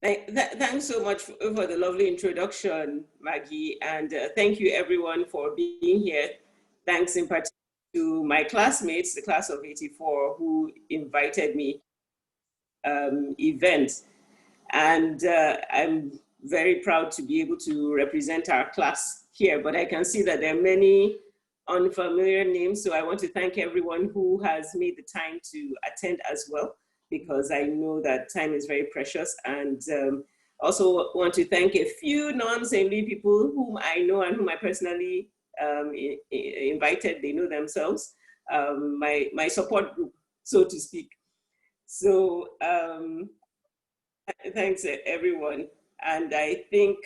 Thanks so much for the lovely introduction, Maggie, and thank you everyone for being here. Thanks in particular to my classmates, the class of '84, who invited me event. And I'm very proud to be able to represent our class here, but I can see that there are many unfamiliar names, so I want to thank everyone who has made the time to attend as well, because I know that time is very precious. And also want to thank a few non-St. Louis people whom I know and whom I personally invited. They know themselves, my support group, so to speak. So thanks everyone. And I think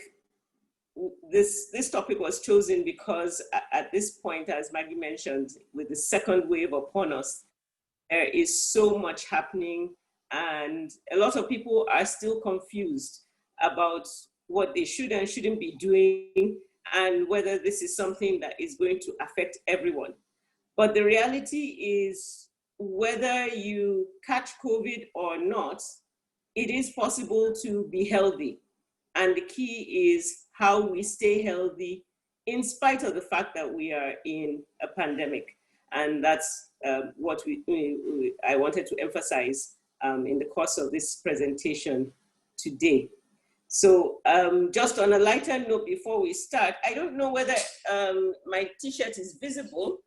this topic was chosen because at this point, as Maggie mentioned, with the second wave upon us, there is so much happening, and a lot of people are still confused about what they should and shouldn't be doing, and whether this is something that is going to affect everyone. But the reality is, whether you catch COVID or not, it is possible to be healthy. And the key is how we stay healthy in spite of the fact that we are in a pandemic. And that's what I wanted to emphasize in the course of this presentation today. So just on a lighter note before we start, I don't know whether my t-shirt is visible,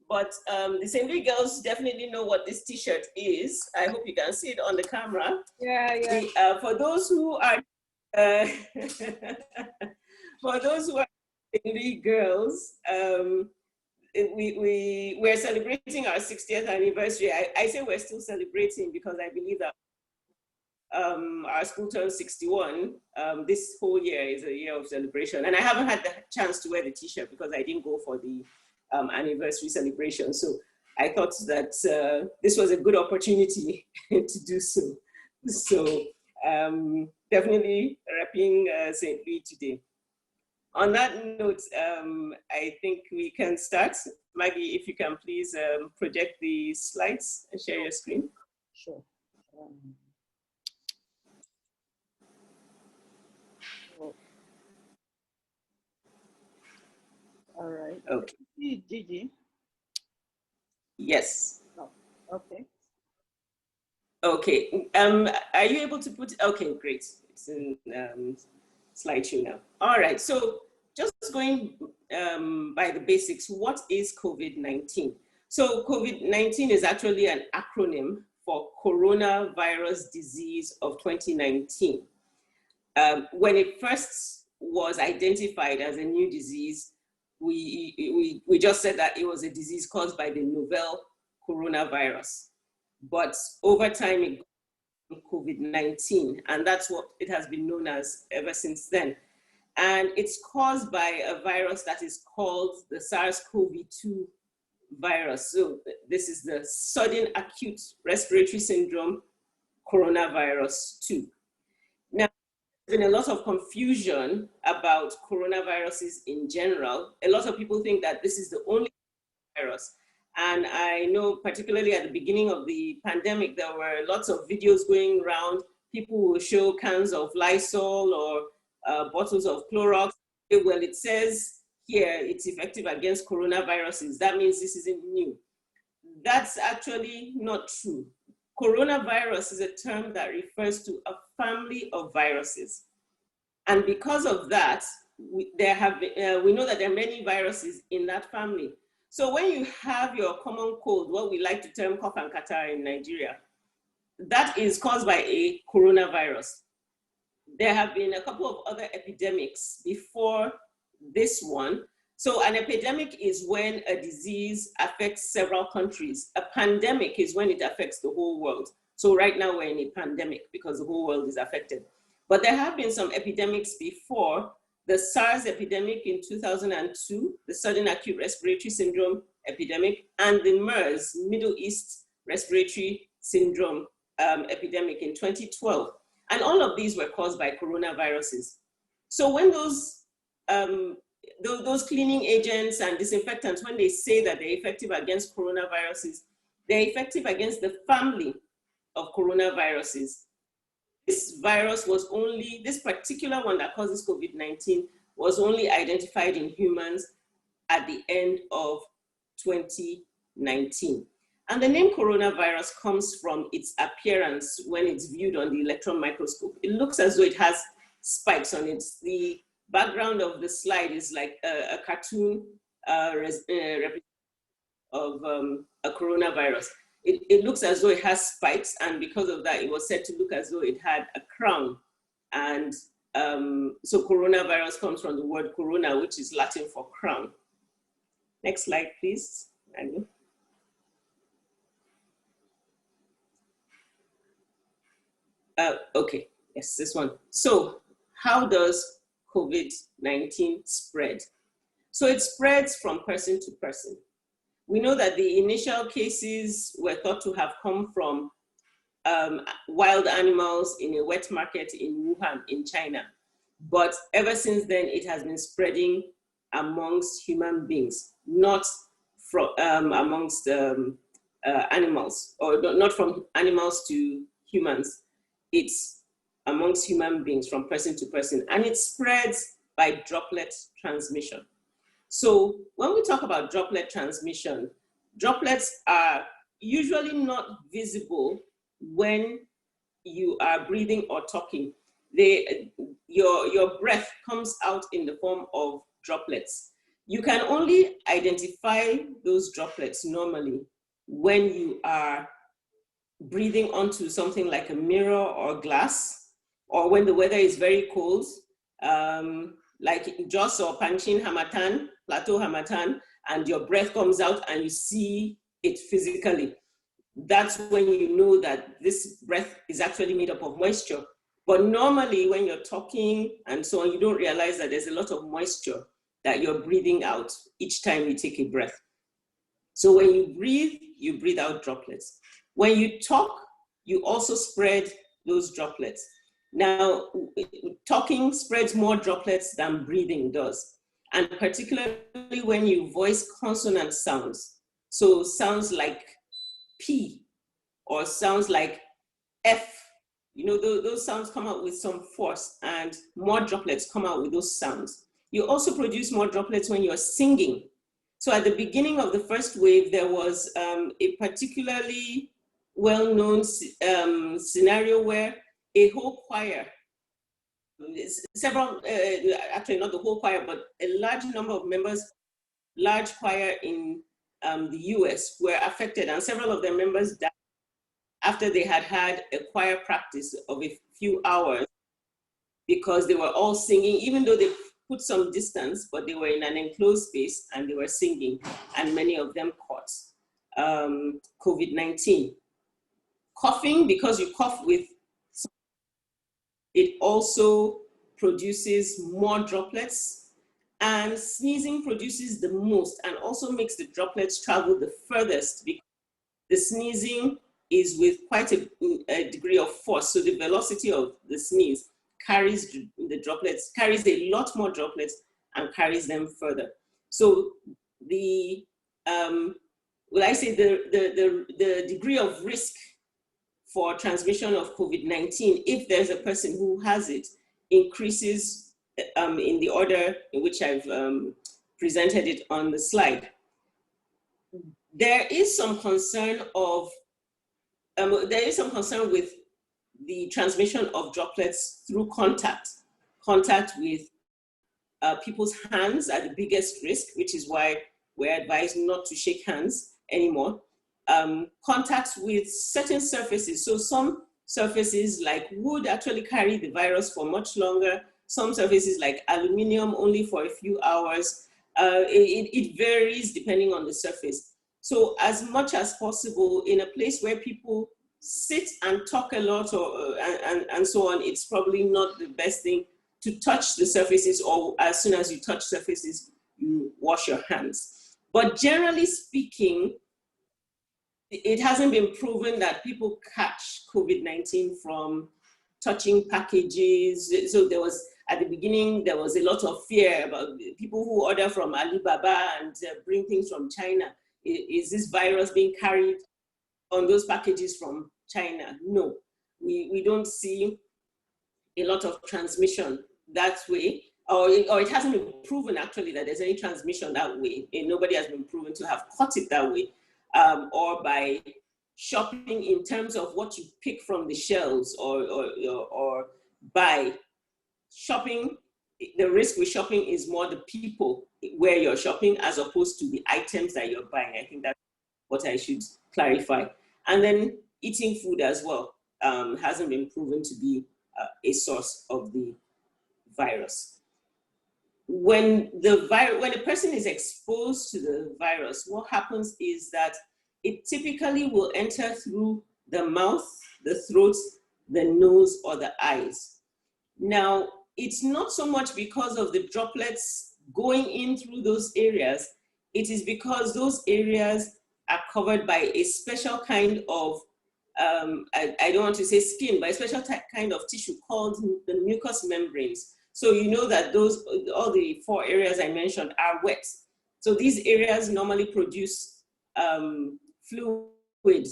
but the St. Louis girls definitely know what this t-shirt is. I hope you can see it on the camera. Yeah. For those who are for those who are St. Louis girls, we're celebrating our 60th anniversary. I say we're still celebrating because I believe that our school turns 61. This whole year is a year of celebration. And I haven't had the chance to wear the t-shirt because I didn't go for the anniversary celebration. So I thought that this was a good opportunity to do so. So definitely repping St. Louis today. On that note, I think we can start. Maggie, if you can please project the slides and share your screen. Sure. All right. Okay. Gigi? Yes. Oh, okay. Okay. Are you able to put? Okay, great. It's in slideshow now. All right. So just going by the basics, what is COVID-19? So COVID-19 is actually an acronym for Coronavirus Disease of 2019. When it first was identified as a new disease, we just said that it was a disease caused by the novel coronavirus. But over time, it got COVID-19, and that's what it has been known as ever since then. And it's caused by a virus that is called the SARS-CoV-2 virus. So this is the sudden acute respiratory syndrome coronavirus 2. Now, there's been a lot of confusion about coronaviruses in general. A lot of people think that this is the only virus. And I know particularly at the beginning of the pandemic, there were lots of videos going around. People will show cans of Lysol or bottles of Clorox. Well, it says here it's effective against coronaviruses. That means this isn't new. That's actually not true. Coronavirus is a term that refers to a family of viruses. And because of that, we know that there are many viruses in that family. So when you have your common cold, what we like to term cough and catarrh in Nigeria, that is caused by a coronavirus. There have been a couple of other epidemics before this one. So an epidemic is when a disease affects several countries. A pandemic is when it affects the whole world. So right now we're in a pandemic because the whole world is affected. But there have been some epidemics before. The SARS epidemic in 2002, the sudden acute respiratory syndrome epidemic, and the MERS, Middle East respiratory syndrome epidemic in 2012. And all of these were caused by coronaviruses. So when those cleaning agents and disinfectants, when they say that they're effective against coronaviruses, they're effective against the family of coronaviruses. this virus was only, this particular one that causes COVID-19 was only identified in humans at the end of 2019. And the name coronavirus comes from its appearance when it's viewed on the electron microscope. It looks as though it has spikes on it. The background of the slide is like a cartoon representation of a coronavirus. It looks as though it has spikes, and because of that, it was said to look as though it had a crown. And so coronavirus comes from the word corona, which is Latin for crown. Next slide, please. Okay, yes, this one. So how does COVID-19 spread? So it spreads from person to person. We know that the initial cases were thought to have come from wild animals in a wet market in Wuhan, in China. But ever since then, it has been spreading amongst human beings, not from amongst animals, or not from animals to humans. It's amongst human beings from person to person, and it spreads by droplet transmission. So when we talk about droplet transmission, droplets are usually not visible when you are breathing or talking. Your breath comes out in the form of droplets. You can only identify those droplets normally when you are breathing onto something like a mirror or glass, or when the weather is very cold, like Jos or Pangshin Hamatan, Plateau Hamatan, and your breath comes out and you see it physically. That's when you know that this breath is actually made up of moisture. But normally when you're talking and so on, you don't realize that there's a lot of moisture that you're breathing out each time you take a breath. So when you breathe out droplets. When you talk, you also spread those droplets. Now, talking spreads more droplets than breathing does. And particularly when you voice consonant sounds. So sounds like P or sounds like F, you know, those sounds come out with some force, and more droplets come out with those sounds. You also produce more droplets when you're singing. So at the beginning of the first wave, there was a particularly well-known scenario where a whole choir, several, actually not the whole choir, but a large number of members, large choir in the US were affected, and several of their members died after they had had a choir practice of a few hours, because they were all singing, even though they put some distance, but they were in an enclosed space and they were singing, and many of them caught COVID-19. Coughing, because you cough with, it also produces more droplets, and sneezing produces the most and also makes the droplets travel the furthest, because the sneezing is with quite a degree of force. So the velocity of the sneeze carries the droplets, carries a lot more droplets and carries them further. So the, well, I say the degree of risk for transmission of COVID-19, if there's a person who has it, increases in the order in which I've presented it on the slide. There is some concern with the transmission of droplets through contact. Contact with people's hands are the biggest risk, which is why we're advised not to shake hands anymore. Contacts with certain surfaces. So some surfaces like wood actually carry the virus for much longer. Some surfaces like aluminum only for a few hours. It varies depending on the surface. So as much as possible, in a place where people sit and talk a lot and so on, it's probably not the best thing to touch the surfaces, or as soon as you touch surfaces, you wash your hands. But generally speaking, it hasn't been proven that people catch COVID-19 from touching packages. So there was, at the beginning, there was a lot of fear about people who order from Alibaba and bring things from China. Is this virus being carried on those packages from China? No, we don't see a lot of transmission that way, or it hasn't been proven actually that there's any transmission that way. And nobody has been proven to have caught it that way, or by shopping in terms of what you pick from the shelves, or by shopping. The risk with shopping is more the people where you're shopping as opposed to the items that you're buying. I think that's what I should clarify. And then eating food as well hasn't been proven to be a source of the virus. When a person is exposed to the virus, what happens is that it typically will enter through the mouth, the throat, the nose, or the eyes. Now, it's not so much because of the droplets going in through those areas. It is because those areas are covered by a special kind of, I don't want to say skin, but a special kind of tissue called the mucous membranes. So you know that all the 4 areas I mentioned are wet. So these areas normally produce fluid,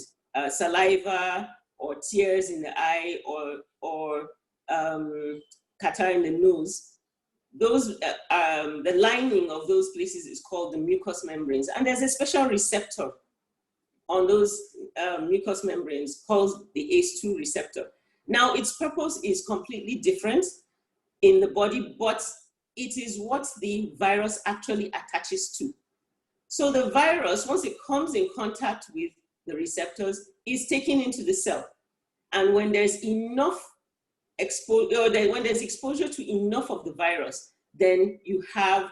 saliva, or tears in the eye, or catarrh in the nose. Those, the lining of those places is called the mucous membranes. And there's a special receptor on those mucous membranes called the Ac2 receptor. Now, its purpose is completely different in the body, but it is what the virus actually attaches to. So the virus, once it comes in contact with the receptors, is taken into the cell. And when there's enough exposure, when there's exposure to enough of the virus, then you have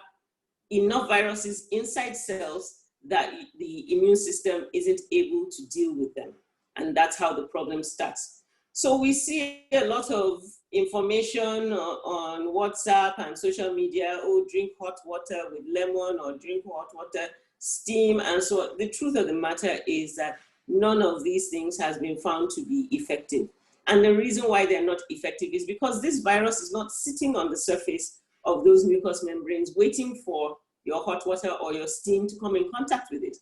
enough viruses inside cells that the immune system isn't able to deal with them. And that's how the problem starts. So we see a lot of information on WhatsApp and social media. Oh, drink hot water with lemon, or drink hot water, steam, and so on. The truth of the matter is that none of these things has been found to be effective. And the reason why they're not effective is because this virus is not sitting on the surface of those mucous membranes waiting for your hot water or your steam to come in contact with it.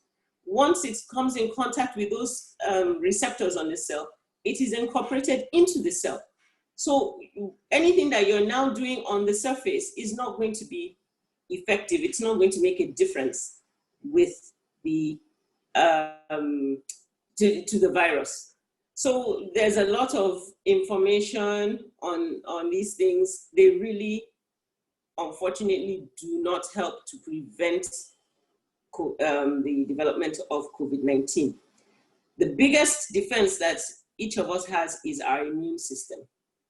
Once it comes in contact with those receptors on the cell, it is incorporated into the cell. So anything that you're now doing on the surface is not going to be effective. It's not going to make a difference with the to the virus. So there's a lot of information on these things. They really, unfortunately, do not help to prevent the development of COVID-19. The biggest defense that each of us has is our immune system.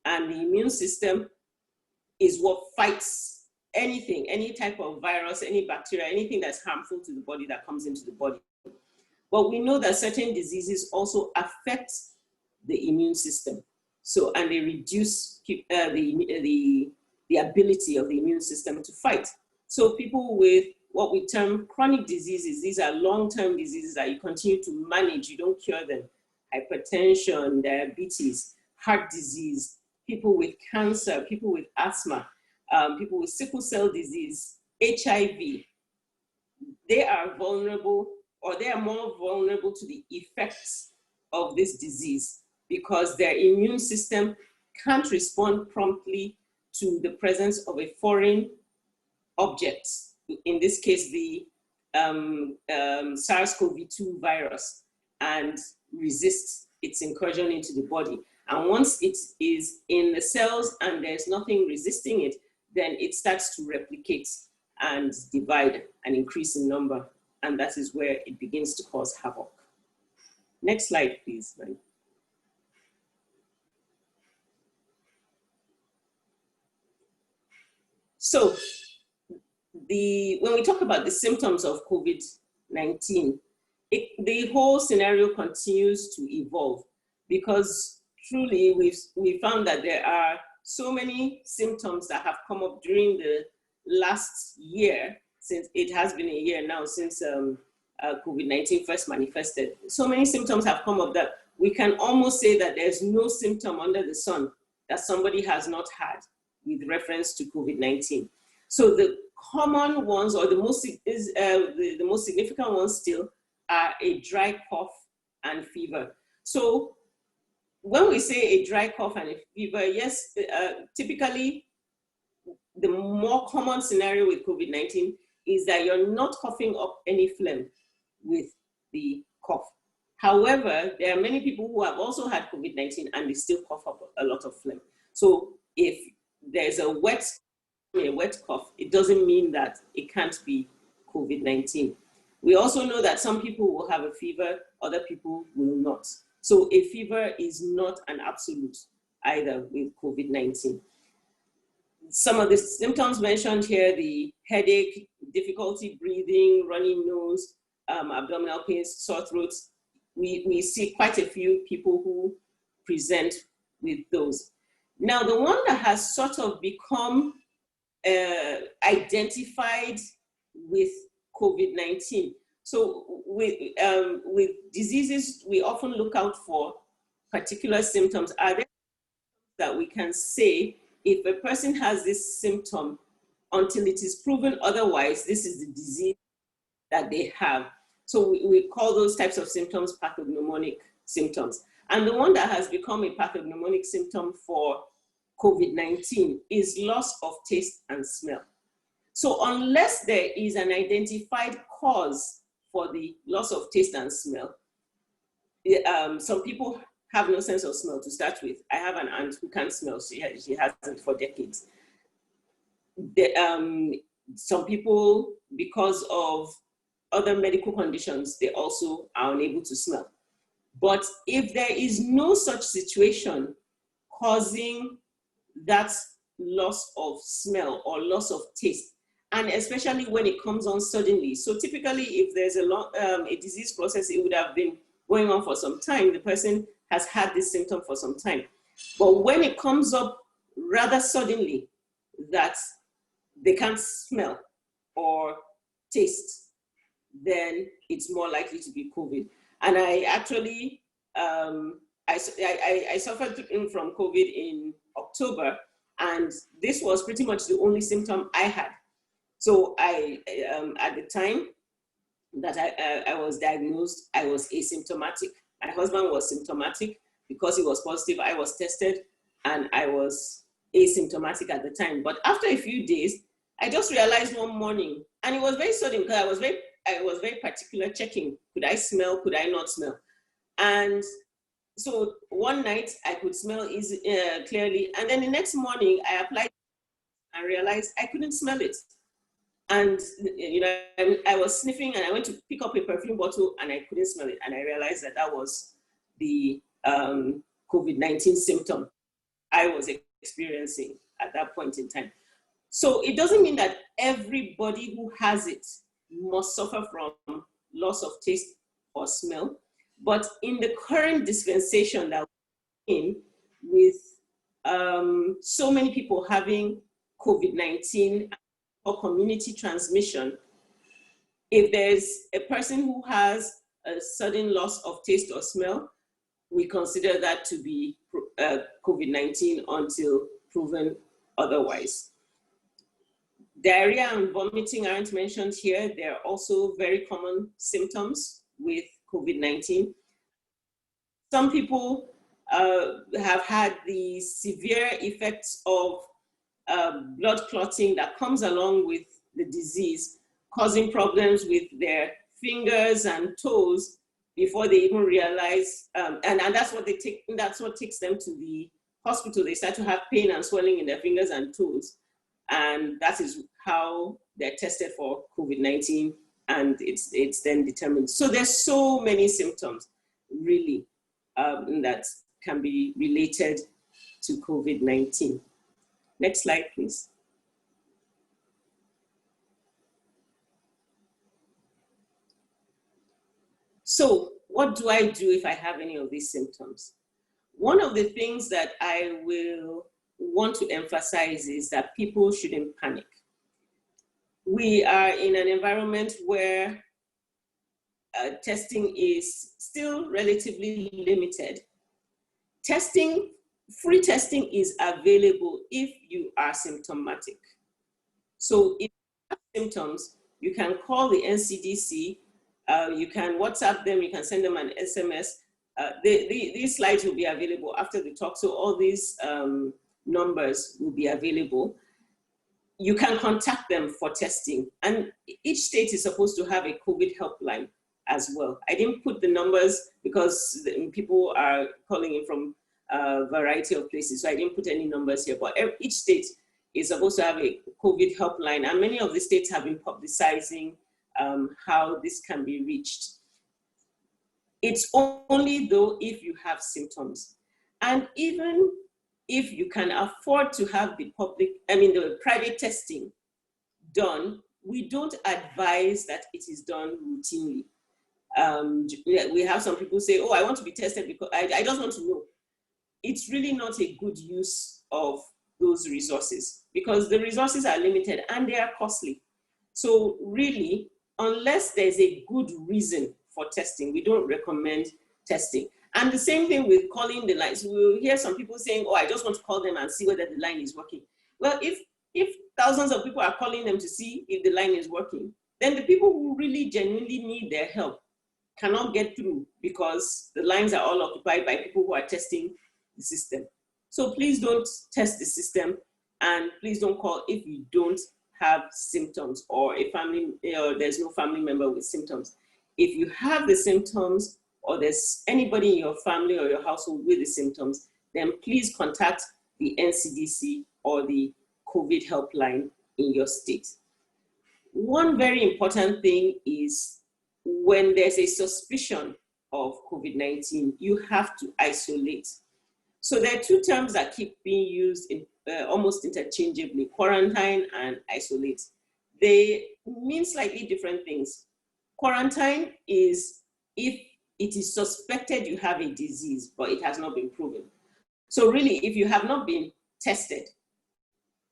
And the immune system is what fights anything, any type of virus, any bacteria, anything that's harmful to the body that comes into the body. But we know that certain diseases also affect the immune system. So, and they reduce the ability of the immune system to fight. So people with what we term chronic diseases, these are long-term diseases that you continue to manage, you don't cure them. Hypertension, diabetes, heart disease, people with cancer, people with asthma, people with sickle cell disease, HIV, they are vulnerable, or they are more vulnerable to the effects of this disease because their immune system can't respond promptly to the presence of a foreign object, in this case, the SARS-CoV-2 virus, and resist its incursion into the body. And once it is in the cells and there's nothing resisting it, then it starts to replicate and divide and increase in number. And that is where it begins to cause havoc. Next slide, please. So when we talk about the symptoms of COVID-19, the whole scenario continues to evolve because truly we found that there are so many symptoms that have come up during the last year, since it has been a year now since COVID-19 first manifested. So many symptoms have come up that we can almost say that there's no symptom under the sun that somebody has not had with reference to COVID-19. So the common ones, or the most significant ones still, are a dry cough and fever. So when we say a dry cough and a fever, yes, typically the more common scenario with COVID-19 is that you're not coughing up any phlegm with the cough. However, there are many people who have also had COVID-19 and they still cough up a lot of phlegm. So if there's a wet cough, it doesn't mean that it can't be COVID-19. We also know that some people will have a fever, other people will not. So a fever is not an absolute either with COVID-19. Some of the symptoms mentioned here, the headache, difficulty breathing, runny nose, abdominal pains, sore throats, we see quite a few people who present with those. Now, the one that has sort of become identified with COVID-19. So with diseases, we often look out for particular symptoms. Are there that we can say if a person has this symptom until it is proven otherwise, this is the disease that they have? So we call those types of symptoms pathognomonic symptoms. And the one that has become a pathognomonic symptom for COVID-19 is loss of taste and smell. So unless there is an identified cause for the loss of taste and smell, some people have no sense of smell to start with. I have an aunt who can't smell. She hasn't for decades. Some people, because of other medical conditions, they also are unable to smell. But if there is no such situation causing that loss of smell or loss of taste, and especially when it comes on suddenly. So typically, if there's a disease process, it would have been going on for some time. The person has had this symptom for some time. But when it comes up rather suddenly, that they can't smell or taste, then it's more likely to be COVID. And I actually, I suffered from COVID in October, and this was pretty much the only symptom I had. So at the time that I was diagnosed, I was asymptomatic. My husband was symptomatic. Because he was positive, I was tested, and I was asymptomatic at the time. But after a few days, I just realized one morning, and it was very sudden because I was very particular checking, could I smell, could I not smell? And so one night I could smell clearly, and then the next morning I applied and realized I couldn't smell it. And I was sniffing, and I went to pick up a perfume bottle and I couldn't smell it. And I realized that that was the COVID-19 symptom I was experiencing at that point in time. So it doesn't mean that everybody who has it must suffer from loss of taste or smell. But in the current dispensation that we're in, with so many people having COVID-19 or community transmission, if there's a person who has a sudden loss of taste or smell, we consider that to be COVID-19 until proven otherwise. Diarrhea and vomiting aren't mentioned here. They're also very common symptoms with COVID-19. Some people have had the severe effects of blood clotting that comes along with the disease, causing problems with their fingers and toes before they even realize, and that's what takes them to the hospital. They start to have pain and swelling in their fingers and toes, and that is how they're tested for COVID-19, and it's then determined. So there's so many symptoms, really, that can be related to COVID-19. Next slide, please. So what do I do if I have any of these symptoms? One of the things that I will want to emphasize is that people shouldn't panic. We are in an environment where testing is still relatively limited. Free testing is available if you are symptomatic. So if you have symptoms, you can call the NCDC, you can WhatsApp them, you can send them an SMS, These slides will be available after the talk, so all these numbers will be available. You can contact them for testing, and each state is supposed to have a COVID helpline as well. I didn't put the numbers because people are calling in from a variety of places, so I didn't put any numbers here, but each state is supposed to have a COVID helpline, and many of the states have been publicizing how this can be reached. It's only though if you have symptoms, and even if you can afford to have the private testing done, we don't advise that it is done routinely. We have some people say, oh, I want to be tested because I just want to know. It's really not a good use of those resources because the resources are limited and they are costly. So really, unless there's a good reason for testing, we don't recommend testing. And the same thing with calling the lines. We'll hear some people saying, oh, I just want to call them and see whether the line is working. Well, if thousands of people are calling them to see if the line is working, then the people who really genuinely need their help cannot get through because the lines are all occupied by people who are testing the system. So please don't test the system, and please don't call if you don't have symptoms or a family, or there's no family member with symptoms. If you have the symptoms, or there's anybody in your family or your household with the symptoms, then please contact the NCDC or the COVID helpline in your state. One very important thing is when there's a suspicion of COVID-19, you have to isolate. So there are two terms that keep being used in, almost interchangeably, quarantine and isolate. They mean slightly different things. Quarantine is if it is suspected you have a disease, but it has not been proven. So really, if you have not been tested,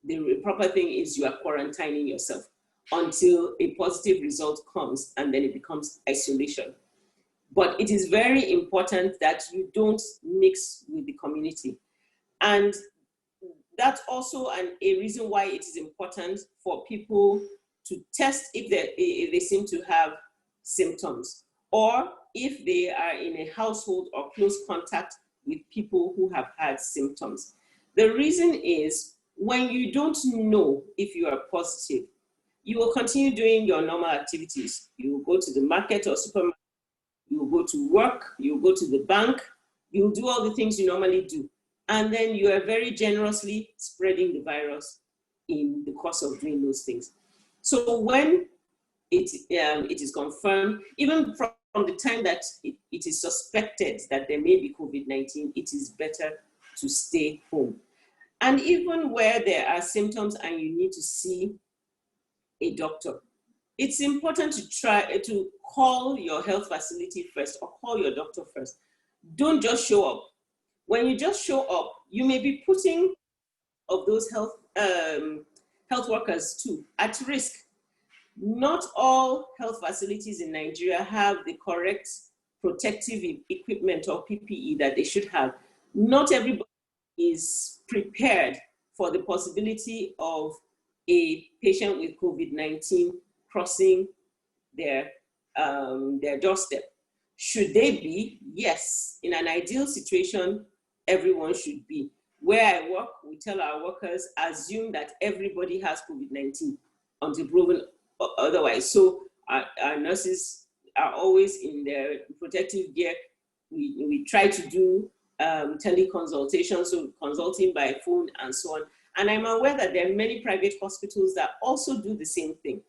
the proper thing is you are quarantining yourself until a positive result comes, and then it becomes isolation. But it is very important that you don't mix with the community. And that's also a reason why it is important for people to test if they seem to have symptoms, or if they are in a household or close contact with people who have had symptoms. The reason is when you don't know if you are positive, you will continue doing your normal activities. You will go to the market or supermarket, you will go to work, you will go to the bank, you will do all the things you normally do. And then you are very generously spreading the virus in the course of doing those things. So when it is confirmed, even from the time that it is suspected that there may be COVID-19, it is better to stay home. And even where there are symptoms and you need to see a doctor, it's important to try to call your health facility first or call your doctor first. Don't just show up. When you just show up, you may be putting of those health workers too at risk. Not all health facilities in Nigeria have the correct protective equipment or PPE that they should have. Not everybody is prepared for the possibility of a patient with COVID-19 crossing their doorstep. Should they be? Yes. In an ideal situation, everyone should be. Where I work, we tell our workers, assume that everybody has COVID-19 until proven otherwise. So our nurses are always in their protective gear. We try to do teleconsultation, so consulting by phone and so on. And I'm aware that there are many private hospitals that also do the same thing.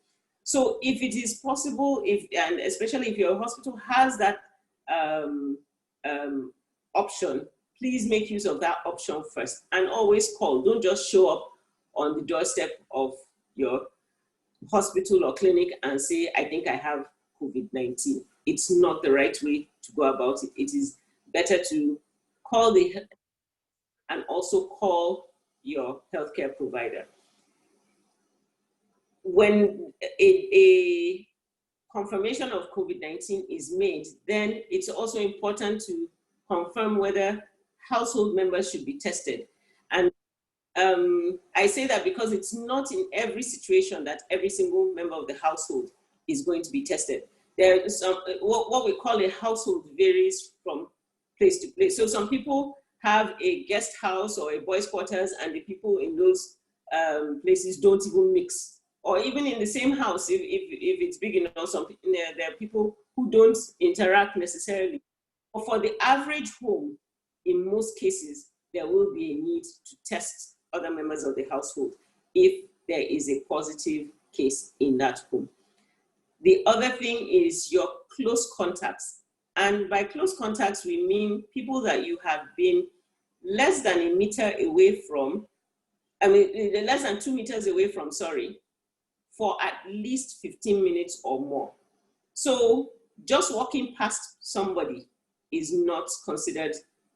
So if it is possible, and especially if your hospital has that option, please make use of that option first and always call. Don't just show up on the doorstep of your hospital or clinic and say, I think I have COVID-19. It's not the right way to go about it. It is better to call and also call your healthcare provider. When a confirmation of COVID-19 is made, then it's also important to confirm whether household members should be tested. And I say that because it's not in every situation that every single member of the household is going to be tested. There is some, what we call a household varies from place to place. So some people have a guest house or a boys' quarters, and the people in those places don't even mix. Or even in the same house, if it's big enough, there are people who don't interact necessarily. But for the average home, in most cases, there will be a need to test other members of the household if there is a positive case in that home. The other thing is your close contacts. And by close contacts, we mean people that you have been less than a meter away from, less than 2 meters away from, for at least 15 minutes or more. So just walking past somebody is not considered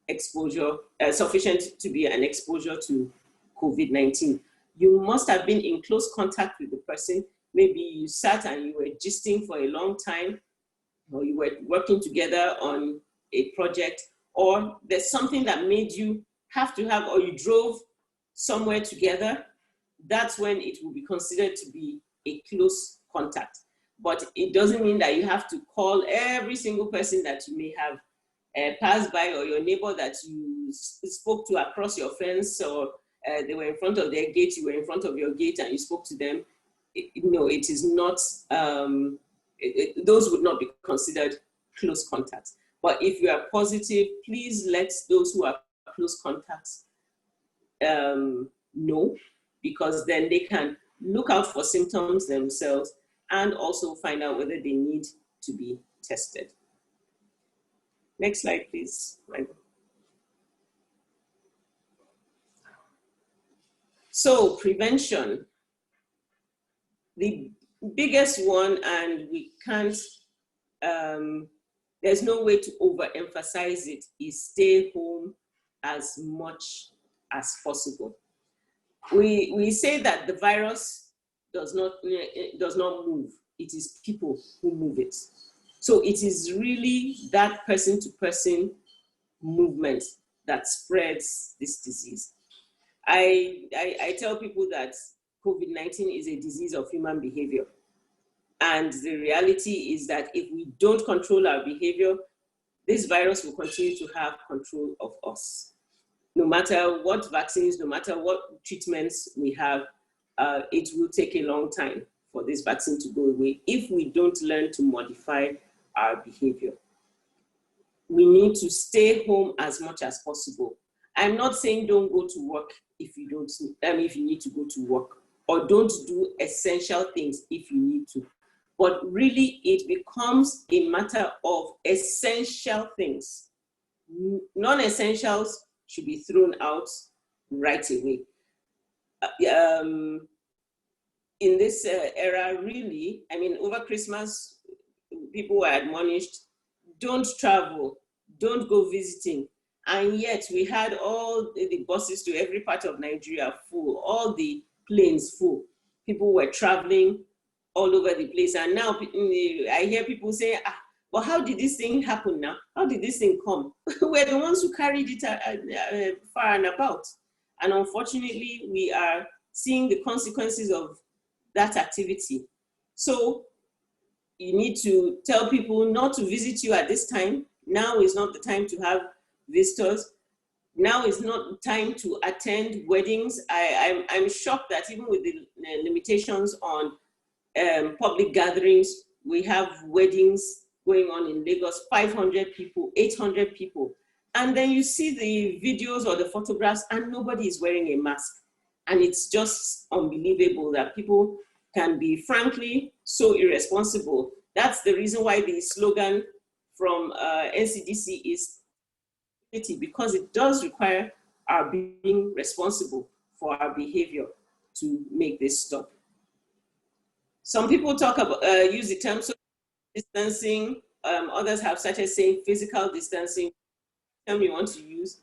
exposure, sufficient to be an exposure to COVID-19. You must have been in close contact with the person. Maybe you sat and you were gisting for a long time, or you were working together on a project, or there's something that made you have to have, or you drove somewhere together. That's when it will be considered to be a close contact. But it doesn't mean that you have to call every single person that you may have passed by, or your neighbor that you spoke to across your fence, or they were in front of their gate, you were in front of your gate and you spoke to them. No, it is not, those would not be considered close contacts. But if you are positive, please let those who are close contacts know, because then they can look out for symptoms themselves and also find out whether they need to be tested. Next slide, please, Michael. So prevention, the biggest one, and we can't, there's no way to overemphasize it, is stay home as much as possible. We say that the virus does not move. It is people who move it. So it is really that person-to-person movement that spreads this disease. I tell people that COVID-19 is a disease of human behavior. And the reality is that if we don't control our behavior, this virus will continue to have control of us. No matter what vaccines, no matter what treatments we have, it will take a long time for this vaccine to go away if we don't learn to modify our behavior. We need to stay home as much as possible. I'm not saying don't go to work if you don't, if you need to go to work, or don't do essential things if you need to. But really, it becomes a matter of essential things. Non-essentials should be thrown out right away. In this era, really, over Christmas, people were admonished, don't travel, don't go visiting. And yet we had all the buses to every part of Nigeria full, all the planes full. People were traveling all over the place. And now I hear people say, well, how did this thing happen now? How did this thing come? We're the ones who carried it far and about. And unfortunately, we are seeing the consequences of that activity. So you need to tell people not to visit you at this time. Now is not the time to have visitors. Now is not the time to attend weddings. I'm shocked that even with the limitations on public gatherings, we have weddings going on in Lagos, 500 people, 800 people. And then you see the videos or the photographs and nobody is wearing a mask. And it's just unbelievable that people can be, frankly, so irresponsible. That's the reason why the slogan from NCDC is because it does require our being responsible for our behavior to make this stop. Some people talk about, use the term social distancing. Others have started saying physical distancing. Term you want to use.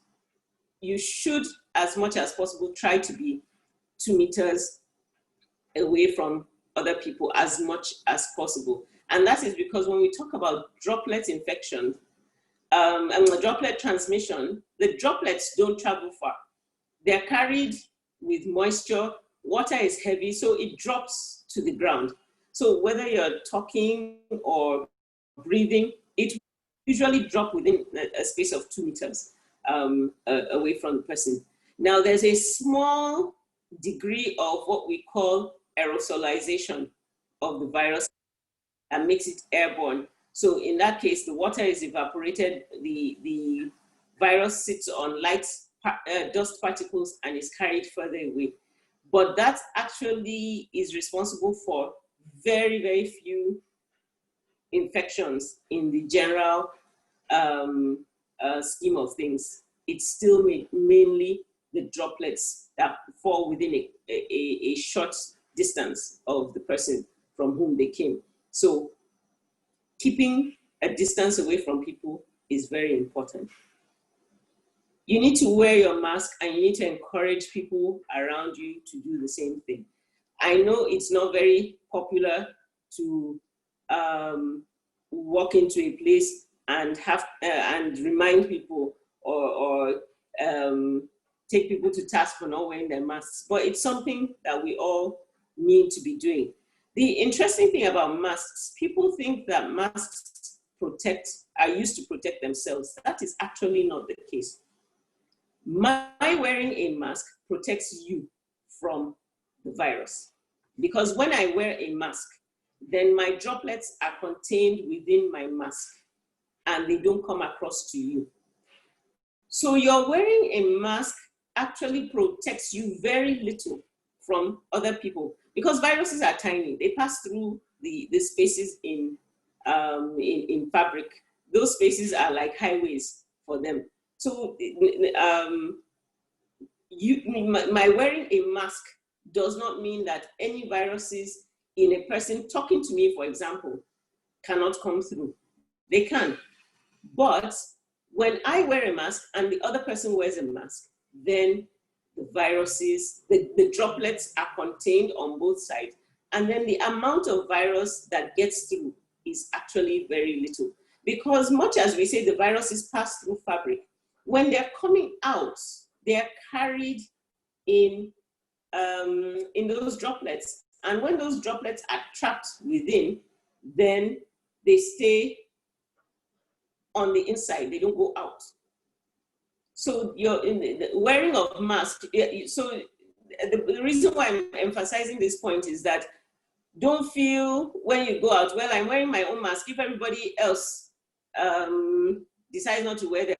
You should, as much as possible, try to be 2 meters away from other people as much as possible. And that is because when we talk about droplet infection and droplet transmission, the droplets don't travel far. They're carried with moisture. Water is heavy, so it drops to the ground. So whether you're talking or breathing, it will usually drop within a space of 2 meters away from the person. Now, there's a small degree of what we call aerosolization of the virus and makes it airborne. So in that case, the water is evaporated, the virus sits on light dust particles and is carried further away. But that actually is responsible for very, very few infections in the general scheme of things. It's still mainly the droplets that fall within a short distance of the person from whom they came. So keeping a distance away from people is very important. You need to wear your mask and you need to encourage people around you to do the same thing. I know it's not very popular to walk into a place and have and remind people or take people to task for not wearing their masks, but it's something that we all need to be doing. The interesting thing about masks, people think that masks are used to protect themselves. That is actually not the case. My wearing a mask protects you from the virus. Because when I wear a mask, then my droplets are contained within my mask and they don't come across to you. So your wearing a mask actually protects you very little from other people because viruses are tiny. They pass through the spaces in fabric. Those spaces are like highways for them. So my wearing a mask does not mean that any viruses in a person talking to me, for example, cannot come through. They can. But when I wear a mask and the other person wears a mask, then the viruses, the droplets are contained on both sides. And then the amount of virus that gets through is actually very little. Because much as we say the viruses pass through fabric, when they're coming out, they're carried in those droplets. And when those droplets are trapped within, then they stay on the inside, they don't go out. So you're in the wearing of mask. So the reason why I'm emphasizing this point is that don't feel when you go out, well, I'm wearing my own mask. If everybody else decides not to wear them,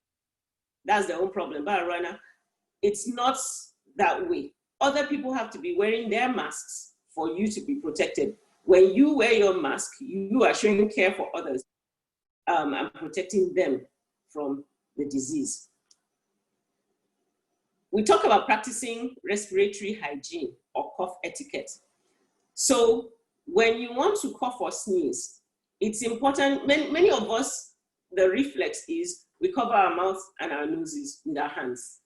that's their own problem. But Rana, it's not that way. Other people have to be wearing their masks for you to be protected. When you wear your mask, you are showing care for others and protecting them from the disease. We talk about practicing respiratory hygiene or cough etiquette. So when you want to cough or sneeze, it's important, many of us, the reflex is we cover our mouth and our noses with our hands.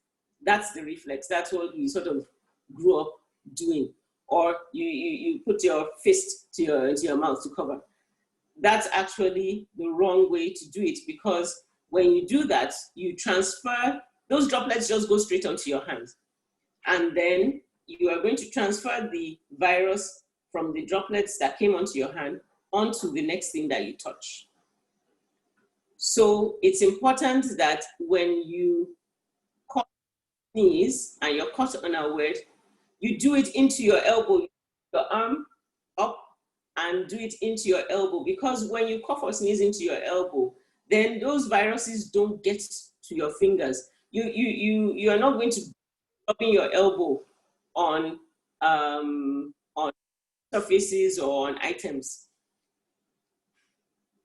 That's the reflex. That's what we sort of grew up doing. Or you put your fist to your mouth to cover. That's actually the wrong way to do it because when you do that, you transfer, those droplets just go straight onto your hands. And then you are going to transfer the virus from the droplets that came onto your hand onto the next thing that you touch. So it's important that when you cough, sneeze, and you're caught unaware, you do it into your elbow, your arm up, and do it into your elbow. Because when you cough or sneeze into your elbow, then those viruses don't get to your fingers. You are not going to rubbing your elbow on surfaces or on items.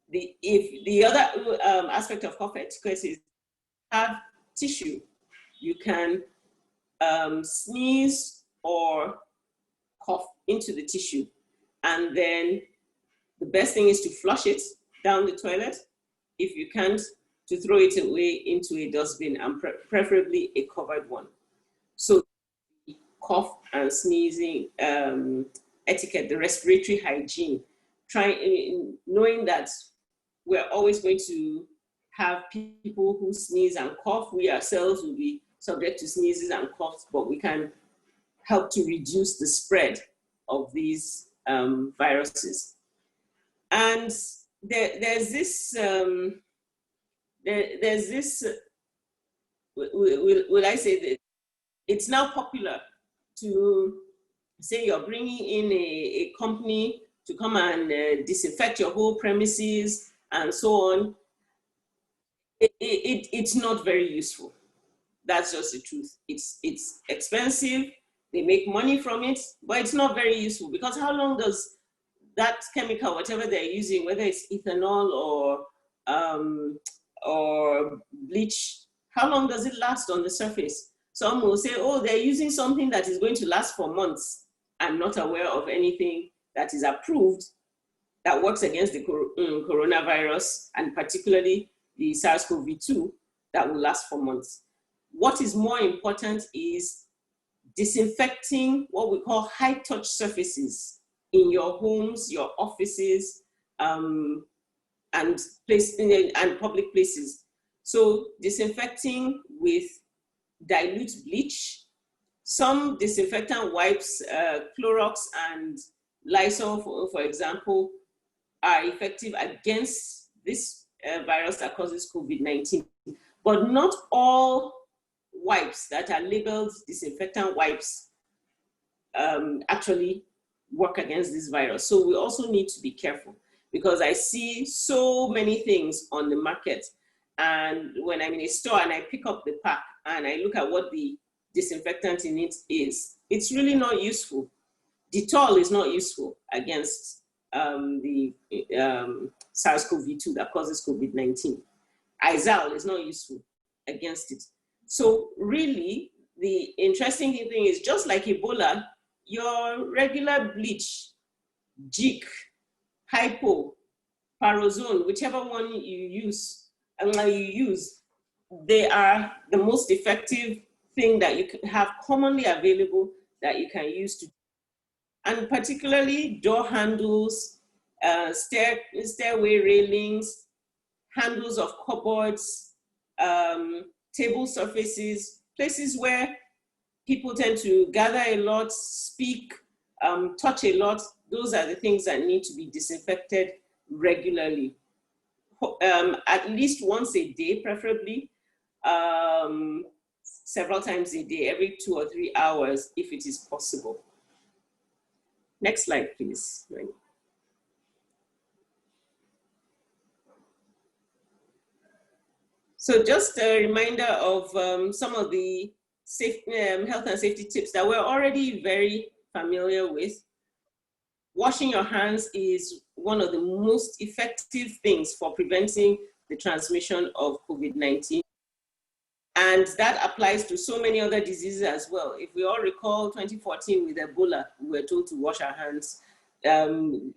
The other aspect of cough etiquette is have tissue. You can sneeze or cough into the tissue. And then the best thing is to flush it down the toilet. If you can't, to throw it away into a dustbin and preferably a covered one. So cough and sneezing etiquette, the respiratory hygiene, knowing that we're always going to have people who sneeze and cough. We ourselves will be subject to sneezes and coughs, but we can help to reduce the spread of these viruses. And there's this there's this, will I say that it's now popular to say you're bringing in a company to come and disinfect your whole premises and so on. It's not very useful. That's just the truth. It's expensive. They make money from it, but it's not very useful, because how long does that chemical, whatever they're using, whether it's ethanol or bleach, how long does it last on the surface? Some will say, oh, they're using something that is going to last for months. I'm not aware of anything that is approved that works against the coronavirus, and particularly the SARS-CoV-2, that will last for months. What is more important is disinfecting what we call high-touch surfaces in your homes, your offices, and public places. So disinfecting with dilute bleach. Some disinfectant wipes, Clorox and Lysol, for example, are effective against this virus that causes COVID-19. But not all wipes that are labeled disinfectant wipes actually work against this virus. So we also need to be careful, because I see so many things on the market, and when I'm in a store and I pick up the pack and I look at what the disinfectant in it is, it's really not useful. Dettol is not useful against the SARS-CoV-2 that causes COVID-19. Izal is not useful against it. So really, the interesting thing is, just like Ebola, your regular bleach, Jik, Hypo, Parozone, whichever one you use, they are the most effective thing that you can have commonly available that you can use to, and particularly door handles, stairway railings, handles of cupboards, table surfaces, places where people tend to gather a lot, speak, touch a lot. Those are the things that need to be disinfected regularly, at least once a day, preferably, several times a day, every 2 or 3 hours, if it is possible. Next slide, please. So just a reminder of some of the health and safety tips that we're already very familiar with. Washing your hands is one of the most effective things for preventing the transmission of COVID-19. And that applies to so many other diseases as well. If we all recall 2014 with Ebola, we were told to wash our hands. When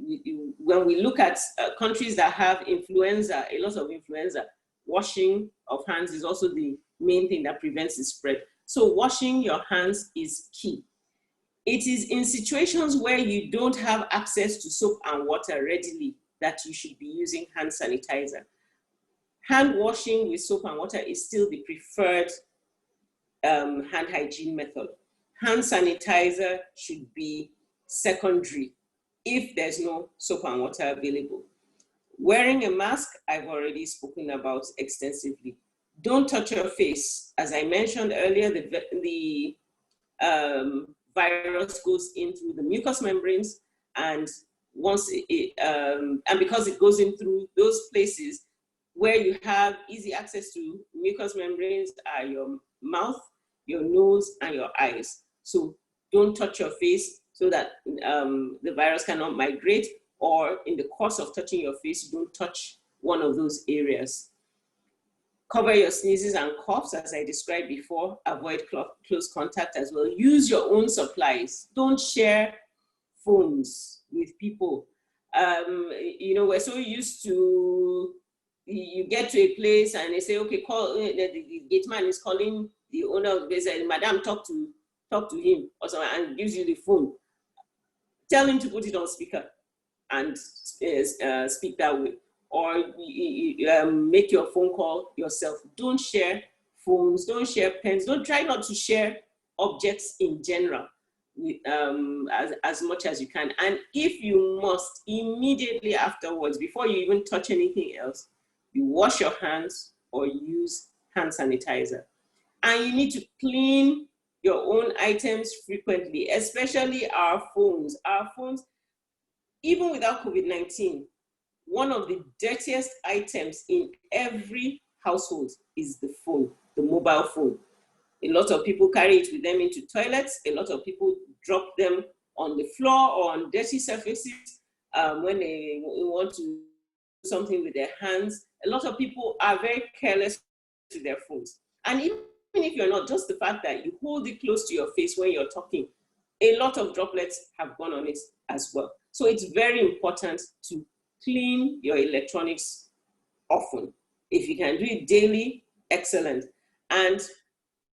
we look at countries that have influenza, a lot of influenza, washing of hands is also the main thing that prevents the spread. So washing your hands is key. It is in situations where you don't have access to soap and water readily that you should be using hand sanitizer. Hand washing with soap and water is still the preferred hand hygiene method. Hand sanitizer should be secondary if there's no soap and water available. Wearing a mask, I've already spoken about extensively. Don't touch your face. As I mentioned earlier, the virus goes in through the mucous membranes, and once and because it goes in through those places where you have easy access to mucous membranes are your mouth, your nose, and your eyes. So don't touch your face so that the virus cannot migrate, or in the course of touching your face, don't touch one of those areas. Cover your sneezes and coughs, as I described before. Avoid close contact as well. Use your own supplies. Don't share phones with people. You know, we're so used to, you get to a place and they say, okay, call, the gate man is calling the owner of the place, and madam, talk to him or something, and gives you the phone. Tell him to put it on speaker and speak that way. Or make your phone call yourself. Don't share phones, don't share pens, don't try not to share objects in general with, as much as you can. And if you must, immediately afterwards, before you even touch anything else, you wash your hands or use hand sanitizer. And you need to clean your own items frequently, especially our phones. Our phones, even without COVID-19, one of the dirtiest items in every household is the phone, the mobile phone. A lot of people carry it with them into toilets. A lot of people drop them on the floor or on dirty surfaces when they want to do something with their hands. A lot of people are very careless with their phones. And even if you're not, just the fact that you hold it close to your face when you're talking, a lot of droplets have gone on it as well. So it's very important to clean your electronics often. If you can do it daily, excellent. And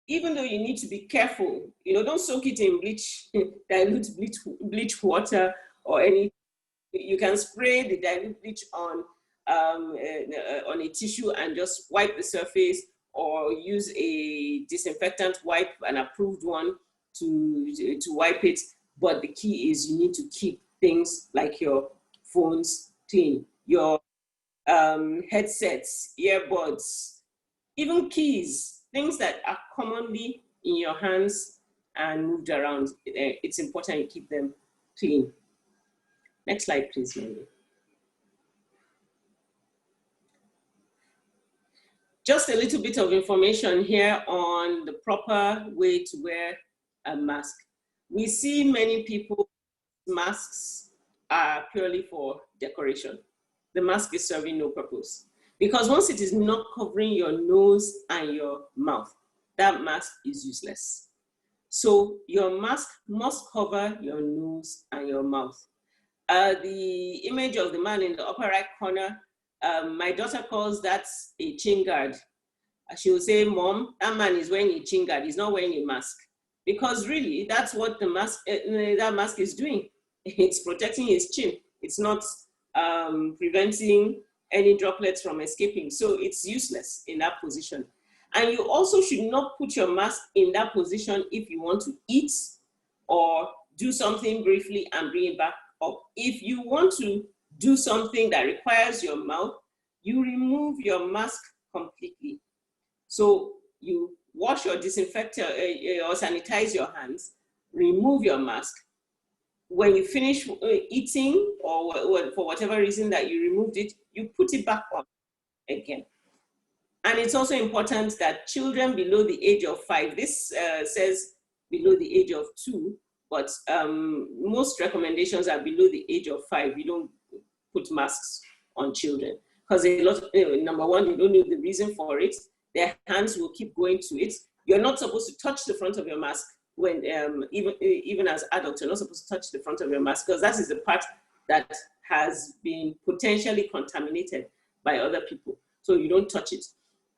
even though you need to be careful, don't soak it in bleach, dilute bleach water or any. You can spray the dilute bleach on a tissue and just wipe the surface, or use a disinfectant wipe, an approved one, to wipe it. But the key is you need to keep things like your phones clean, your headsets, earbuds, even keys, things that are commonly in your hands and moved around. It's important you keep them clean. Next slide, please, Mandy. Just a little bit of information here on the proper way to wear a mask. We see many people, masks are purely for decoration. The mask is serving no purpose. Because once it is not covering your nose and your mouth, that mask is useless. So your mask must cover your nose and your mouth. The image of the man in the upper right corner, my daughter calls that a chin guard. She will say, Mom, that man is wearing a chin guard. He's not wearing a mask. Because really, that's what the mask, that mask is doing. It's protecting his chin. It's not preventing any droplets from escaping. So it's useless in that position. And you also should not put your mask in that position if you want to eat or do something briefly and bring it back up. If you want to do something that requires your mouth, you remove your mask completely. So you wash or disinfect or sanitize your hands, remove your mask. When you finish eating, or for whatever reason that you removed it, you put it back on again. And it's also important that children below the age of 5, this says below the age of 2, but most recommendations are below the age of 5. You don't put masks on children because number one, you don't know the reason for it. Their hands will keep going to it. You're not supposed to touch the front of your mask when even as adults. You're not supposed to touch the front of your mask because that is the part that has been potentially contaminated by other people. So you don't touch it.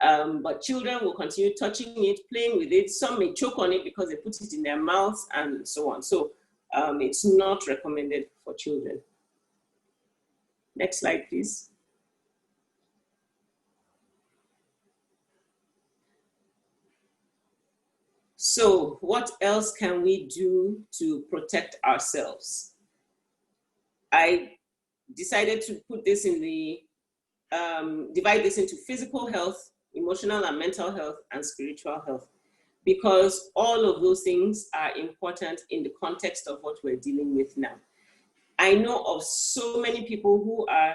But children will continue touching it, playing with it. Some may choke on it because they put it in their mouths and so on. So it's not recommended for children. Next slide, please. So what else can we do to protect ourselves? I decided to put this in the, divide this into physical health, emotional and mental health, and spiritual health, because all of those things are important in the context of what we're dealing with now. I know of so many people who are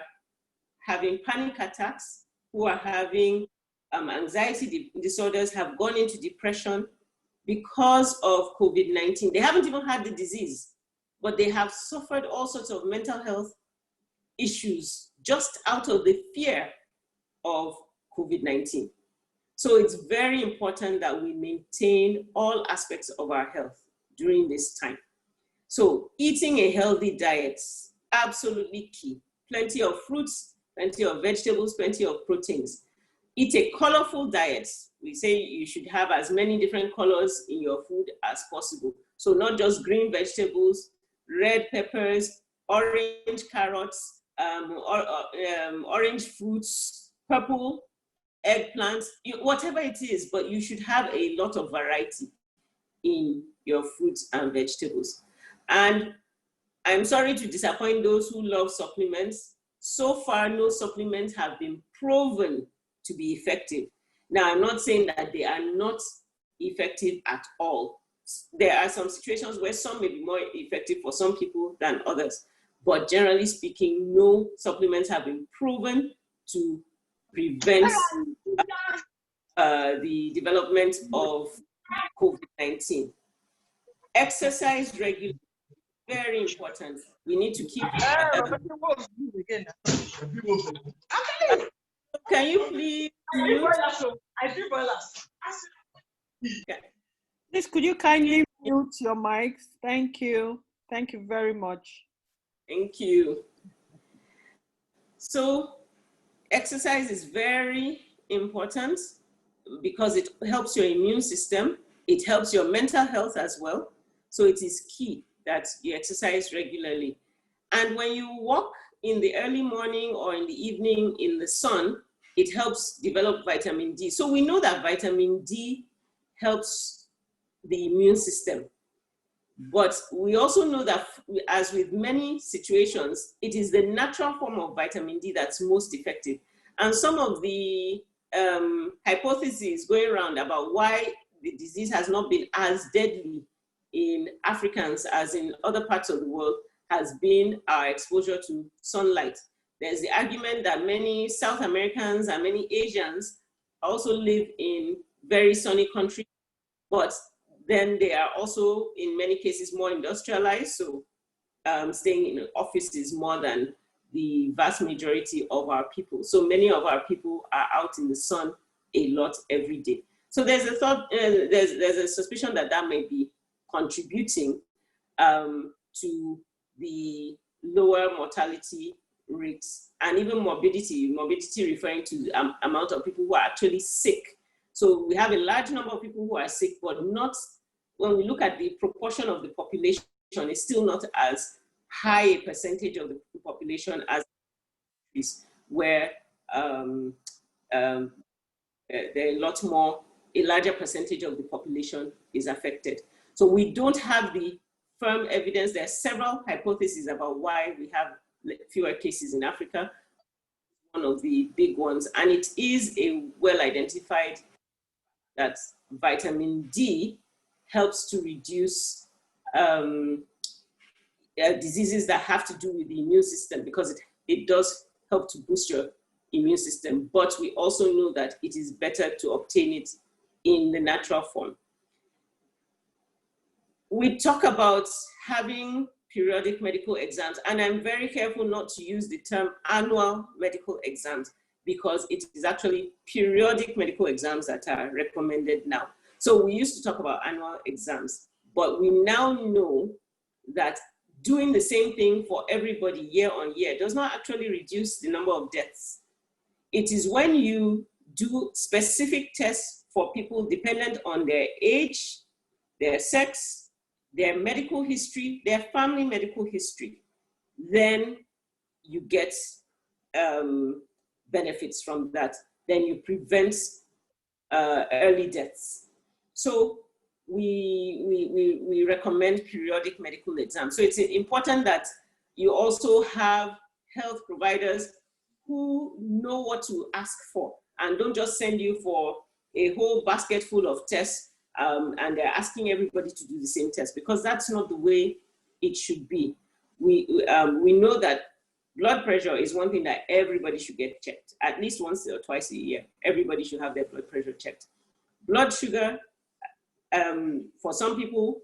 having panic attacks, who are having anxiety disorders, have gone into depression because of COVID-19. They haven't even had the disease, but they have suffered all sorts of mental health issues just out of the fear of COVID-19. So it's very important that we maintain all aspects of our health during this time. So eating a healthy diet, absolutely key. Plenty of fruits, plenty of vegetables, plenty of proteins. Eat a colorful diet. We say you should have as many different colors in your food as possible. So not just green vegetables, red peppers, orange carrots, orange fruits, purple eggplants, whatever it is, but you should have a lot of variety in your fruits and vegetables. And I'm sorry to disappoint those who love supplements. So far, no supplements have been proven to be effective. Now, I'm not saying that they are not effective at all. There are some situations where some may be more effective for some people than others. But generally speaking, no supplements have been proven to prevent the development of COVID-19. Exercise regularly, very important. We need to keep. Can you please mute? Please, could you kindly mute your mics? Thank you. Thank you very much. Thank you. So exercise is very important because it helps your immune system. It helps your mental health as well. So it is key that you exercise regularly. And when you walk in the early morning or in the evening in the sun, it helps develop vitamin D. So we know that vitamin D helps the immune system. But we also know that, as with many situations, it is the natural form of vitamin D that's most effective. And some of the hypotheses going around about why the disease has not been as deadly in Africans as in other parts of the world has been our exposure to sunlight. There's the argument that many South Americans and many Asians also live in very sunny countries, but then they are also, in many cases, more industrialized, so staying in offices more than the vast majority of our people. So many of our people are out in the sun a lot every day. So there's a thought, there's a suspicion that that may be contributing to the lower mortality rates and even morbidity referring to the amount of people who are actually sick. So we have a large number of people who are sick, but not, when we look at the proportion of the population, it's still not as high a percentage of the population as is where there are a larger percentage of the population is affected. So we don't have the firm evidence. There are several hypotheses about why we have fewer cases in Africa, one of the big ones, and it is a well-identified that vitamin D helps to reduce diseases that have to do with the immune system, because it does help to boost your immune system. But we also know that it is better to obtain it in the natural form. We talk about having periodic medical exams, and I'm very careful not to use the term annual medical exams, because it is actually periodic medical exams that are recommended now. So we used to talk about annual exams, but we now know that doing the same thing for everybody year on year does not actually reduce the number of deaths. It is when you do specific tests for people dependent on their age, their sex, their medical history, their family medical history, then you get benefits from that. Then you prevent early deaths. So we recommend periodic medical exams. So it's important that you also have health providers who know what to ask for and don't just send you for a whole basket full of tests and they're asking everybody to do the same test, because that's not the way it should be. We know that blood pressure is one thing that everybody should get checked, at least once or twice a year. Everybody should have their blood pressure checked. Blood sugar, for some people,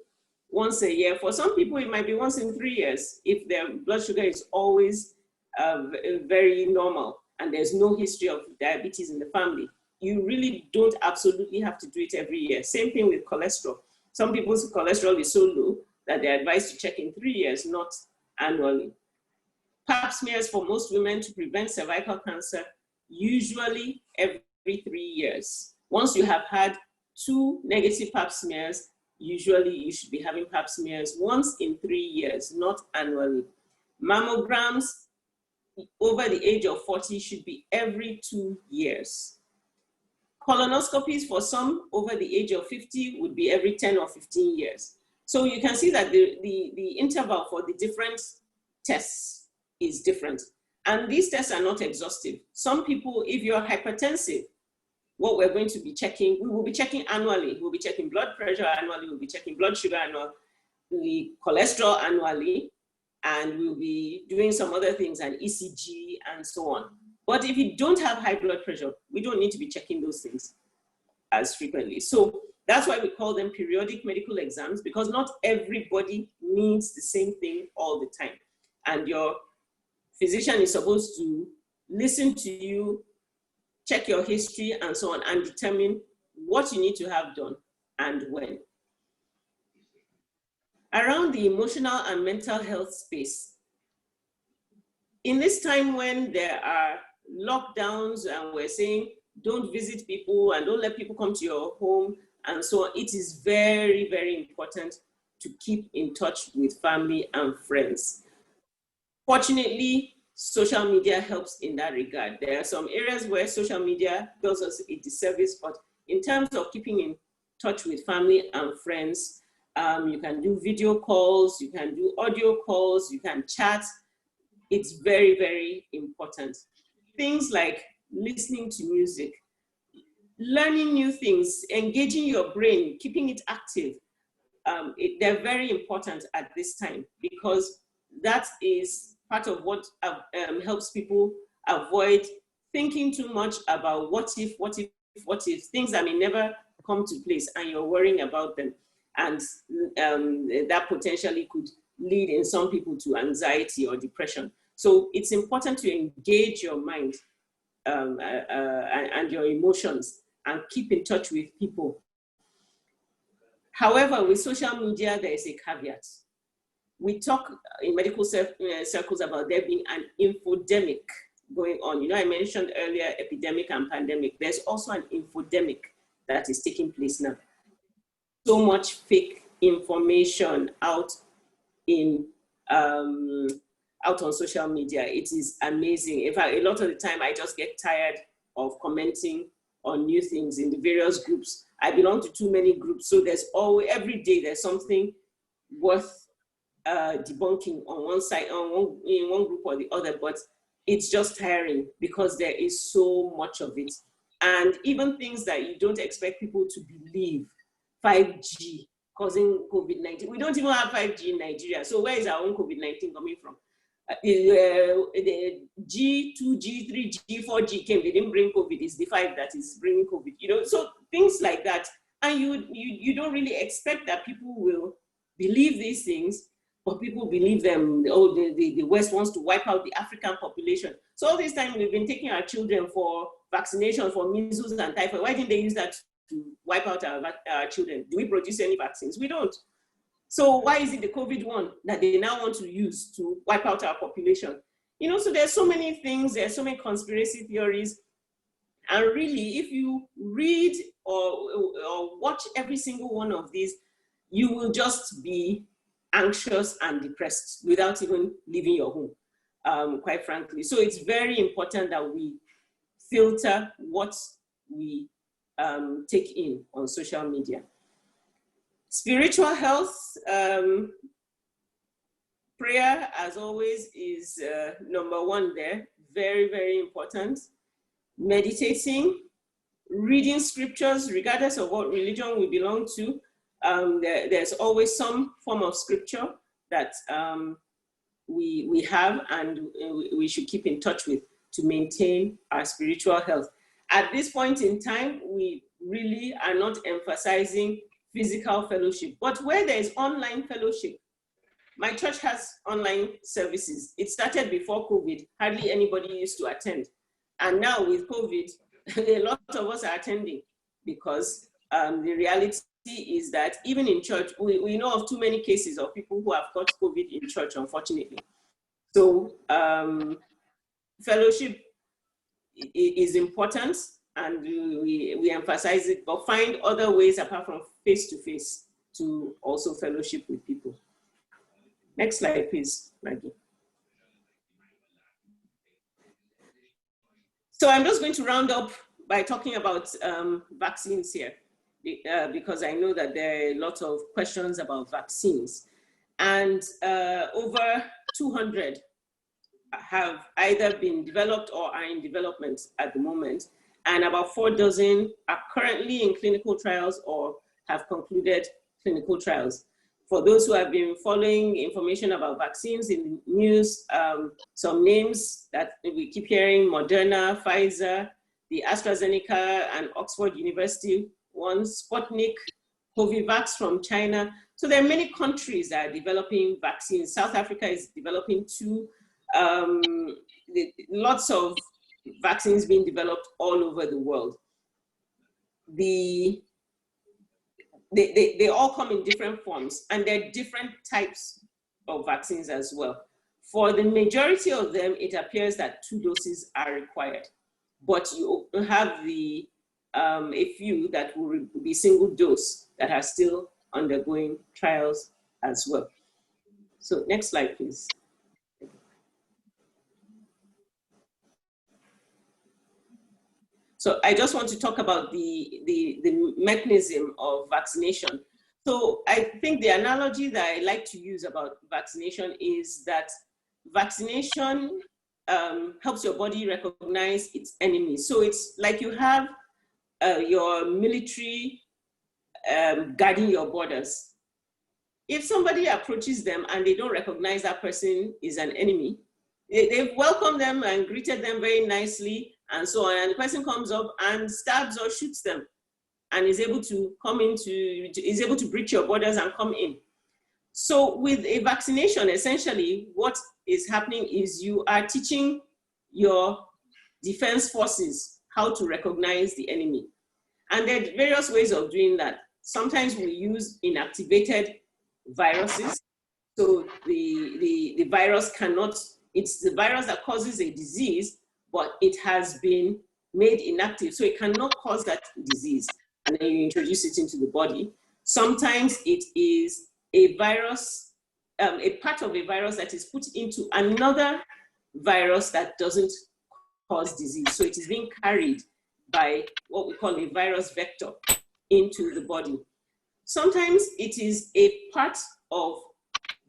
once a year. For some people, it might be once in 3 years if their blood sugar is always very normal and there's no history of diabetes in the family. You really don't absolutely have to do it every year. Same thing with cholesterol. Some people's cholesterol is so low that they're advised to check in 3 years, not annually. Pap smears for most women to prevent cervical cancer, usually every 3 years. Once you have had 2 negative Pap smears, usually you should be having Pap smears once in 3 years, not annually. Mammograms over the age of 40 should be every 2 years. Colonoscopies for some over the age of 50 would be every 10 or 15 years. So you can see that the interval for the different tests is different. And these tests are not exhaustive. Some people, if you're hypertensive, what we're going to be checking, we will be checking annually. We'll be checking blood pressure annually, we'll be checking blood sugar annually, cholesterol annually, and we'll be doing some other things, and ECG and so on. But if you don't have high blood pressure, we don't need to be checking those things as frequently. So that's why we call them periodic medical exams, because not everybody needs the same thing all the time. And your physician is supposed to listen to you, check your history and so on, and determine what you need to have done and when. Around the emotional and mental health space, in this time when there are lockdowns and we're saying don't visit people and don't let people come to your home and so on, it is very, very important to keep in touch with family and friends. Fortunately, social media helps in that regard. There are some areas where social media does us a disservice, but in terms of keeping in touch with family and friends, you can do video calls, you can do audio calls, you can chat. It's very, very important. Things like listening to music, learning new things, engaging your brain, keeping it active. They're very important at this time, because that is part of what helps people avoid thinking too much about what if, things that may never come to place and you're worrying about them. And that potentially could lead in some people to anxiety or depression. So it's important to engage your mind and your emotions and keep in touch with people. However, with social media, there is a caveat. We talk in medical circles about there being an infodemic going on. You know, I mentioned earlier epidemic and pandemic. There's also an infodemic that is taking place now. So much fake information out on social media. It is amazing. In fact, a lot of the time I just get tired of commenting on new things in the various groups. I belong to too many groups, so there's always, every day there's something worth debunking on one side, in one group or the other, but it's just tiring because there is so much of it. And even things that you don't expect people to believe, 5G causing COVID-19. We don't even have 5G in Nigeria, so where is our own COVID-19 coming from? The G, 2G, 3G, 4G came, they didn't bring COVID, it's the 5 that is bringing COVID, you know, so things like that. And you don't really expect that people will believe these things, but people believe them. Oh, the West wants to wipe out the African population. So all this time we've been taking our children for vaccination for measles and typhoid. Why didn't they use that to wipe out our children? Do we produce any vaccines? We don't. So why is it the COVID one that they now want to use to wipe out our population? You know, so there's so many things, there's so many conspiracy theories. And really, if you read or watch every single one of these, you will just be anxious and depressed without even leaving your home, quite frankly. So it's very important that we filter what we take in on social media. Spiritual health, prayer, as always, is number one there. Very, very important. Meditating, reading scriptures, regardless of what religion we belong to. There's always some form of scripture that we have and we should keep in touch with to maintain our spiritual health. At this point in time, we really are not emphasizing physical fellowship, but where there is online fellowship, my church has online services. It started before COVID, hardly anybody used to attend. And now with COVID, a lot of us are attending because the reality is that even in church, we know of too many cases of people who have caught COVID in church, unfortunately. So fellowship is important and we emphasize it, but find other ways apart from face-to-face to also fellowship with people. Next slide, please, Maggie. So I'm just going to round up by talking about vaccines here, because I know that there are a lot of questions about vaccines. And over 200 have either been developed or are in development at the moment, and about 4 dozen are currently in clinical trials or have concluded clinical trials. For those who have been following information about vaccines in the news, some names that we keep hearing: Moderna, Pfizer, the AstraZeneca and Oxford University ones, Sputnik, Covivax from China. So there are many countries that are developing vaccines. South Africa is developing 2. Lots of vaccines being developed all over the world. They all come in different forms, and there are different types of vaccines as well. For the majority of them, it appears that 2 doses are required, but you have a few that will be single dose that are still undergoing trials as well. So next slide, please. So I just want to talk about the mechanism of vaccination. So I think the analogy that I like to use about vaccination is that vaccination helps your body recognize its enemy. So it's like you have your military guarding your borders. If somebody approaches them and they don't recognize that person is an enemy, they've welcomed them and greeted them very nicely and so on, and the person comes up and stabs or shoots them and is able to is able to breach your borders and come in. So with a vaccination, essentially what is happening is you are teaching your defense forces how to recognize the enemy. And there are various ways of doing that. Sometimes we use inactivated viruses. So the virus cannot, it's the virus that causes a disease, but it has been made inactive, so it cannot cause that disease. And then you introduce it into the body. Sometimes it is a virus, a part of a virus that is put into another virus that doesn't cause disease. So it is being carried by what we call a virus vector into the body. Sometimes it is a part of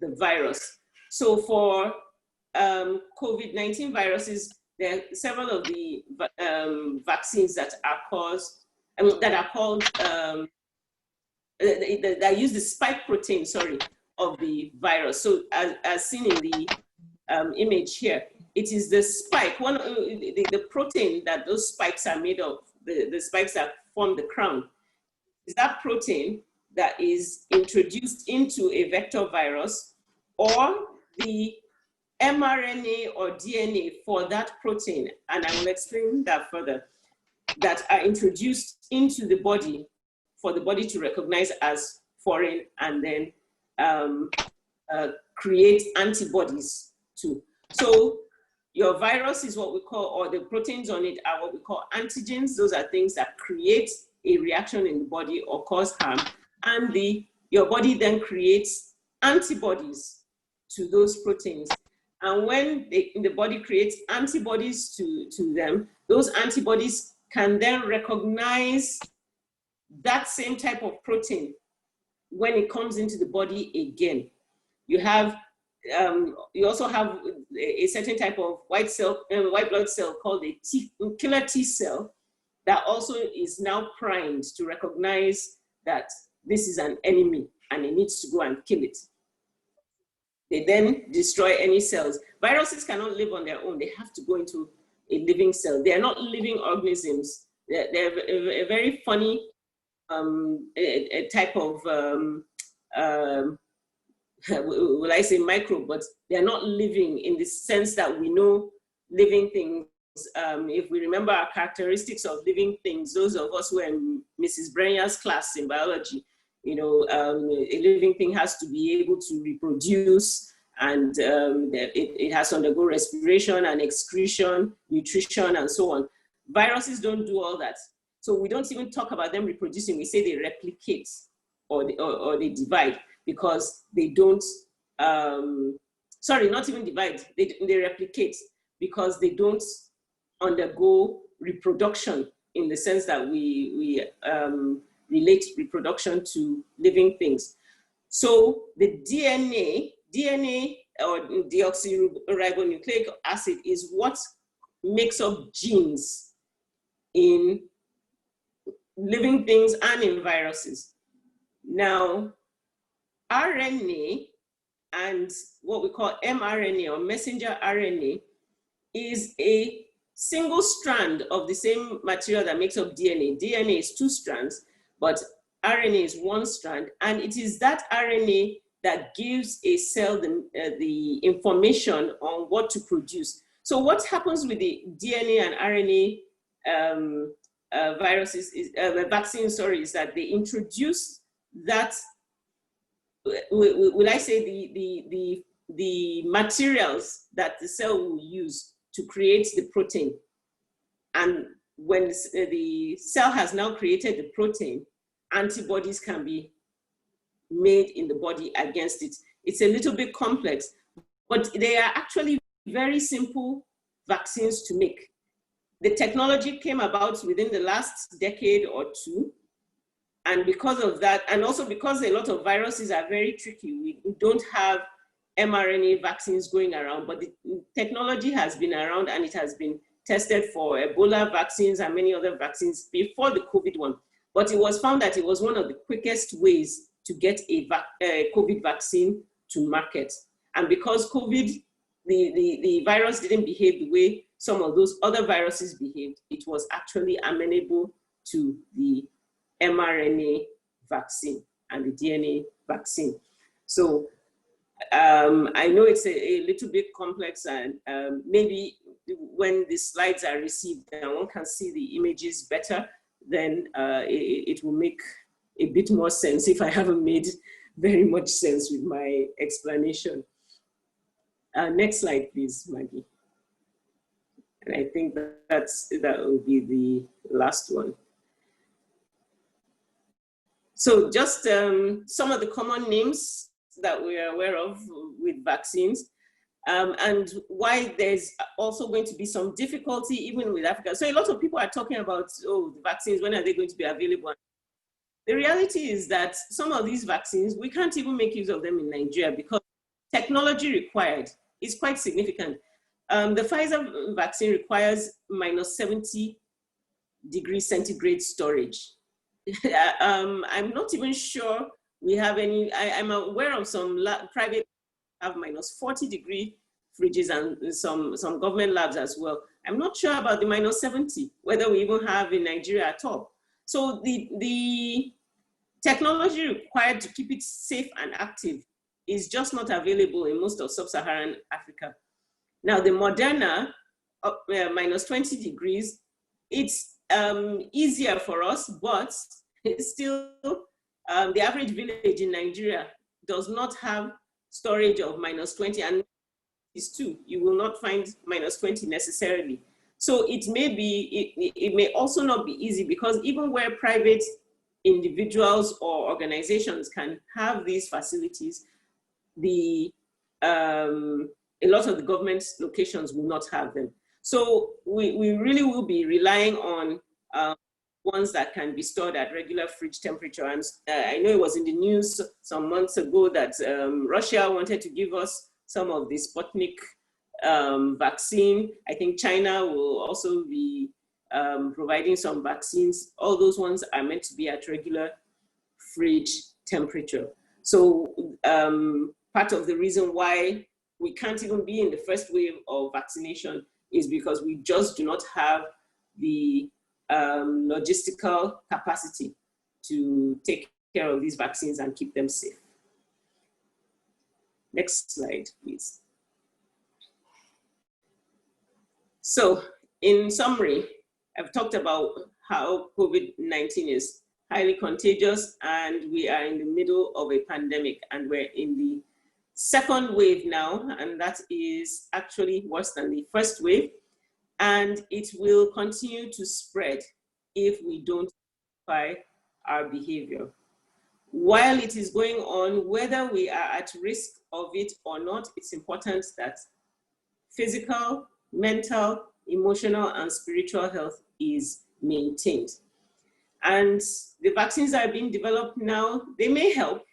the virus. So for COVID-19 viruses, there are several of the vaccines that are called, that use the spike protein, of the virus. So as seen in the image here, it is the spike, the protein that those spikes are made of, the spikes that form the crown, is that protein that is introduced into a vector virus, or the mRNA or DNA for that protein, and I will explain that further, that are introduced into the body for the body to recognize as foreign and then create antibodies to. So your virus is what we call, or the proteins on it are what we call antigens. Those are things that create a reaction in the body or cause harm. And your body then creates antibodies to those proteins. And when the body creates antibodies to them, those antibodies can then recognize that same type of protein when it comes into the body again. You also have a certain type of white blood cell called a killer T cell that also is now primed to recognize that this is an enemy and it needs to go and kill it. They then destroy any cells. Viruses cannot live on their own. They have to go into a living cell. They are not living organisms. They're a very funny a type of, will I say microbe, but they're not living in the sense that we know living things. If we remember our characteristics of living things, those of us who are in Mrs. Brenya's class in biology, a living thing has to be able to reproduce, and it has to undergo respiration and excretion, nutrition, and so on. Viruses don't do all that. So we don't even talk about them reproducing. We say they replicate or they divide, because they don't, not even divide, they replicate because they don't undergo reproduction in the sense that we relate reproduction to living things. So the DNA or deoxyribonucleic acid is what makes up genes in living things and in viruses. Now, RNA and what we call mRNA or messenger RNA is a single strand of the same material that makes up DNA. DNA is 2 strands, but RNA is 1 strand, and it is that RNA that gives a cell the information on what to produce. So what happens with the DNA and RNA viruses, vaccines, sorry, is that they introduce that, will I say, the materials that the cell will use to create the protein. And when the cell has now created the protein, antibodies can be made in the body against it. It's a little bit complex, but they are actually very simple vaccines to make. The technology came about within the last decade or 2. And because of that, and also because a lot of viruses are very tricky, we don't have mRNA vaccines going around, but the technology has been around and it has been tested for Ebola vaccines and many other vaccines before the COVID one. But it was found that it was one of the quickest ways to get a COVID vaccine to market. And because COVID, the virus didn't behave the way some of those other viruses behaved, it was actually amenable to the mRNA vaccine and the DNA vaccine. So I know it's a little bit complex, and maybe when the slides are received and one can see the images better, then it will make a bit more sense if I haven't made very much sense with my explanation. Next slide, please, Maggie. And I think that will be the last one. So just some of the common names that we are aware of with vaccines, and why there's also going to be some difficulty even with Africa. So a lot of people are talking about, oh, the vaccines, when are they going to be available? The reality is that some of these vaccines, we can't even make use of them in Nigeria because technology required is quite significant. The Pfizer vaccine requires -70 degrees centigrade storage. I'm not even sure we have any. I'm aware of some private have -40 degree fridges and some government labs as well. I'm not sure about the -70, whether we even have in Nigeria at all. So the technology required to keep it safe and active is just not available in most of sub-Saharan Africa. Now the Moderna, -20 degrees, it's easier for us, but it's still, the average village in Nigeria does not have storage of -20, and it's 2. You will not find -20 necessarily. So it may also not be easy, because even where private individuals or organizations can have these facilities, a lot of the government locations will not have them. So we really will be relying on ones that can be stored at regular fridge temperature. And I know it was in the news some months ago that Russia wanted to give us some of the Sputnik vaccine. I think China will also be providing some vaccines. All those ones are meant to be at regular fridge temperature. So part of the reason why we can't even be in the first wave of vaccination is because we just do not have the logistical capacity to take care of these vaccines and keep them safe. Next slide, please. So in summary, I've talked about how COVID-19 is highly contagious, and we are in the middle of a pandemic, and we're in the second wave now, and that is actually worse than the first wave, and it will continue to spread if we don't modify our behavior. While it is going on, whether we are at risk of it or not, it's important that physical, mental, emotional, and spiritual health is maintained. And the vaccines that are being developed now, they may help,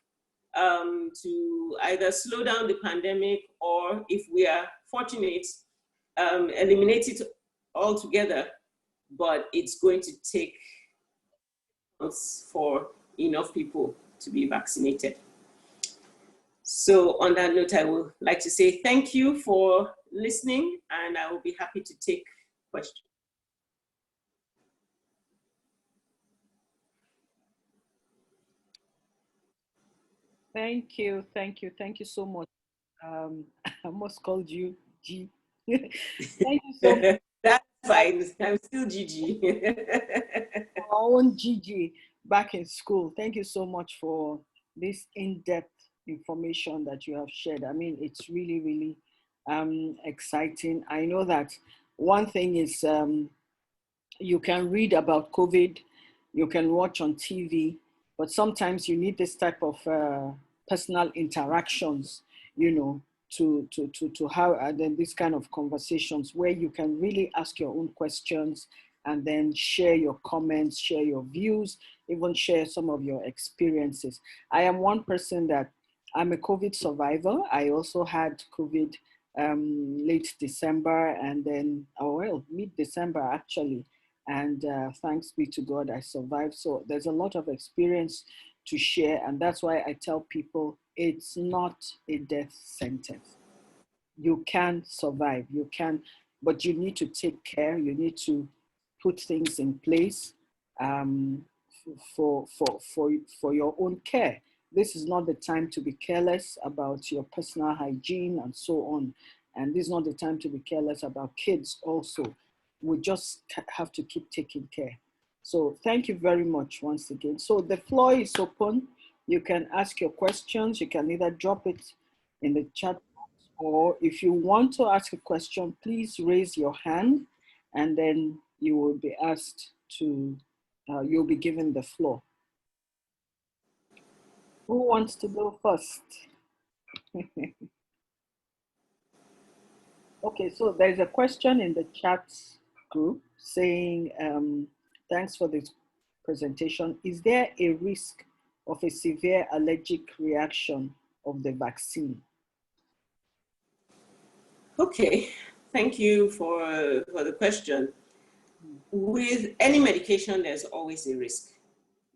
to either slow down the pandemic, or if we are fortunate, eliminate it altogether. But it's going to take months for enough people to be vaccinated. So on that note, I would like to say thank you for listening, and I will be happy to take questions. Thank you so much. I almost called you G. Thank you so much. That's fine. I'm still Gigi. Our own Gigi back in school. Thank you so much for this in-depth information that you have shared. I mean, it's really, really exciting. I know that one thing is you can read about COVID, you can watch on TV, but sometimes you need this type of personal interactions, you know, to have then this kind of conversations where you can really ask your own questions and then share your comments, share your views, even share some of your experiences. I am one person that I'm a COVID survivor. I also had COVID late December and then, mid-December actually. And thanks be to God, I survived. So there's a lot of experience to share. And that's why I tell people it's not a death sentence. You can survive, you can, but you need to take care. You need to put things in place for your own care. This is not the time to be careless about your personal hygiene and so on. And this is not the time to be careless about kids also. We just have to keep taking care. So thank you very much once again. So the floor is open. You can ask your questions. You can either drop it in the chat box, or if you want to ask a question, please raise your hand and then you will be asked to, you'll be given the floor. Who wants to go first? Okay, so there's a question in the chat group saying, thanks for this presentation. Is there a risk of a severe allergic reaction of the vaccine? Okay, thank you for the question. With any medication, there's always a risk.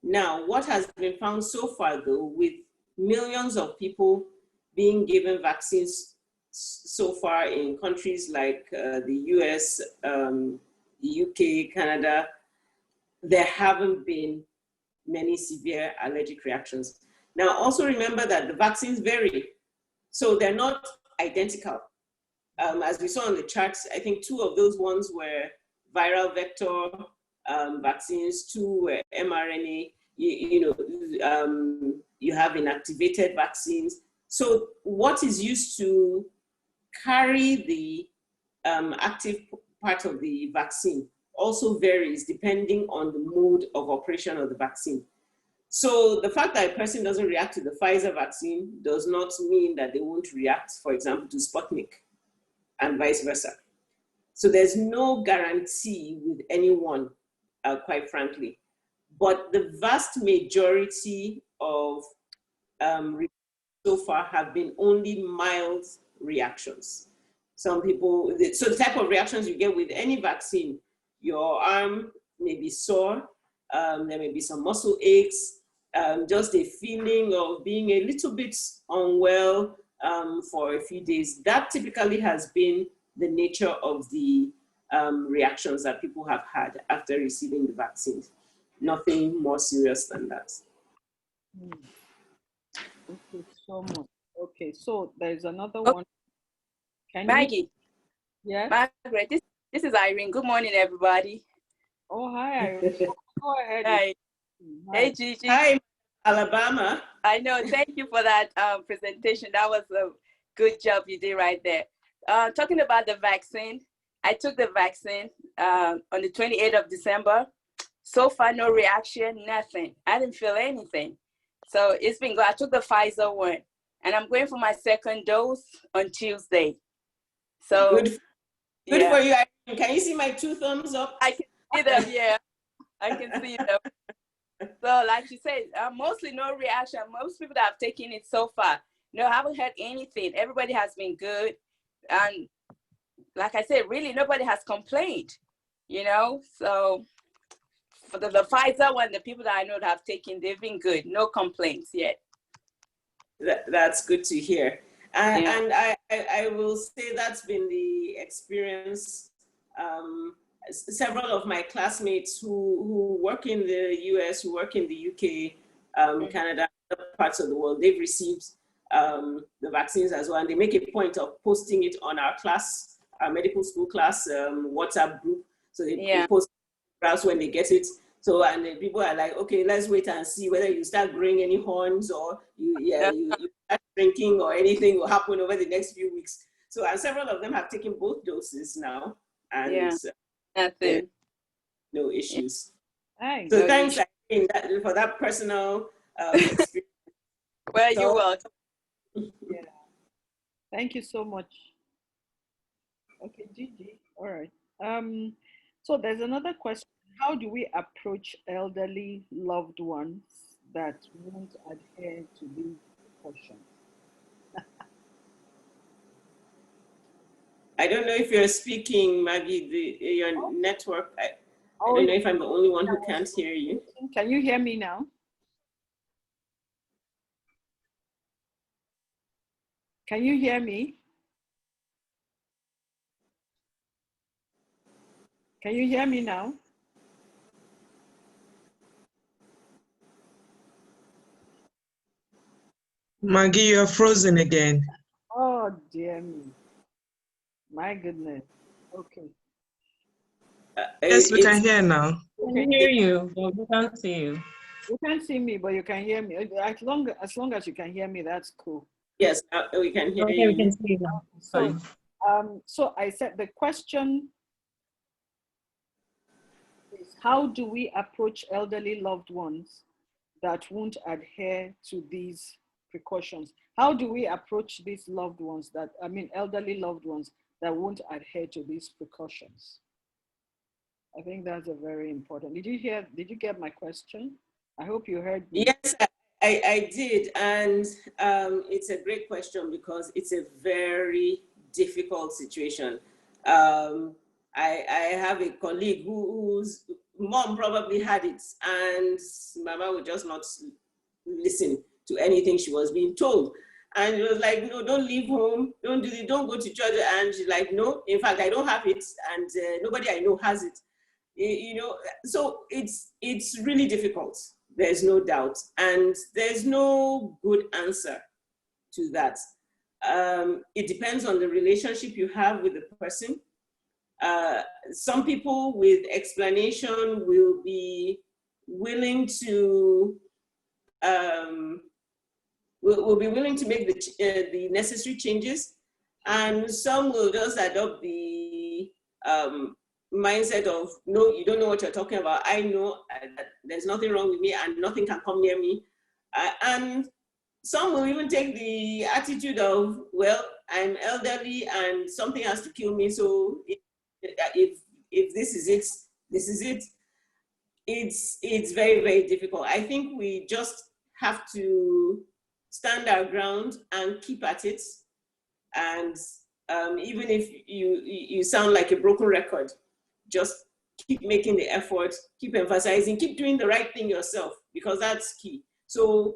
Now, what has been found so far, though, with millions of people being given vaccines so far in countries like the US, the UK, Canada, there haven't been many severe allergic reactions. Now, also remember that the vaccines vary, so they're not identical. As we saw on the charts, I think 2 of those ones were viral vector vaccines, 2 were mRNA. You have inactivated vaccines. So what is used to carry the active part of the vaccine also varies depending on the mode of operation of the vaccine. So the fact that a person doesn't react to the Pfizer vaccine does not mean that they won't react, for example, to Sputnik, and vice versa. So there's no guarantee with anyone, quite frankly. But the vast majority of so far have been only mild reactions. Some people, so the type of reactions you get with any vaccine, your arm may be sore, there may be some muscle aches, just a feeling of being a little bit unwell for a few days. That typically has been the nature of the reactions that people have had after receiving the vaccines. Nothing more serious than that. Thank you so much. Okay, so there's another one. Can Maggie. Yeah. Margaret, this is Irene. Good morning, everybody. Oh, hi, Irene. Go ahead. Hi. Hi. Hey, Gigi. Hi, Alabama. I know. Thank you for that presentation. That was a good job you did right there. Talking about the vaccine, I took the vaccine on the 28th of December. So far, no reaction, nothing. I didn't feel anything. So it's been good. I took the Pfizer one, and I'm going for my 2nd dose on Tuesday. So good for you. Can you see my 2 thumbs up? I can see them, yeah. I can see them. So like you said, mostly no reaction. Most people that have taken it so far, no, I haven't heard anything. Everybody has been good. And like I said, really nobody has complained, you know? So for the Pfizer one, the people that I know that have taken, they've been good. No complaints yet. That's good to hear. Yeah. And I will say that's been the experience. Several of my classmates who work in the US, who work in the UK, Canada, other parts of the world, they've received the vaccines as well. And they make a point of posting it on our class, our medical school class WhatsApp group. So they post graphs when they get it. So, and then people are like, okay, let's wait and see whether you start growing any horns or you start drinking or anything will happen over the next few weeks. So, and several of them have taken both doses now, and no issues. Yeah. So, thanks for that personal experience. Well, you're welcome. Yeah. Thank you so much. Okay, Gigi. All right. So there's another question. How do we approach elderly loved ones that won't adhere to these precautions? I don't know if you're speaking, Maggie, your network. I don't know if I'm the only one who can't hear you. Can you hear me now? Can you hear me? Can you hear me now? Maggie, you're frozen again. Oh, dear me. My goodness. Okay. Yes, we can hear now. We can hear you, but we can't see you. You can't see me, but you can hear me. As long as you can hear me, that's cool. Yes, we can hear you. Okay, we can see you now. So, so I said the question is, how do we approach elderly loved ones that won't adhere to these precautions? How do we approach these loved ones elderly loved ones that won't adhere to these precautions? I think that's a very important. Did you get my question? I hope you heard me. Yes, I did. And it's a great question because it's a very difficult situation. I have a colleague whose mom probably had it and mama would just not listen to anything she was being told. And it was like, no, don't leave home, don't go to church. And she's like, no, in fact, I don't have it. And nobody I know has it. You know, so it's really difficult. There's no doubt. And there's no good answer to that. It depends on the relationship you have with the person. Some people with explanation will be willing to will be willing to make the necessary changes, and some will just adopt the mindset of, no, you don't know what you're talking about. I know there's nothing wrong with me and nothing can come near me. And some will even take the attitude of, well, I'm elderly and something has to kill me. So if this is it, this is it. It's very, very difficult. I think we just have to stand our ground and keep at it. And even if you sound like a broken record, just keep making the effort, keep emphasizing, keep doing the right thing yourself, because that's key. So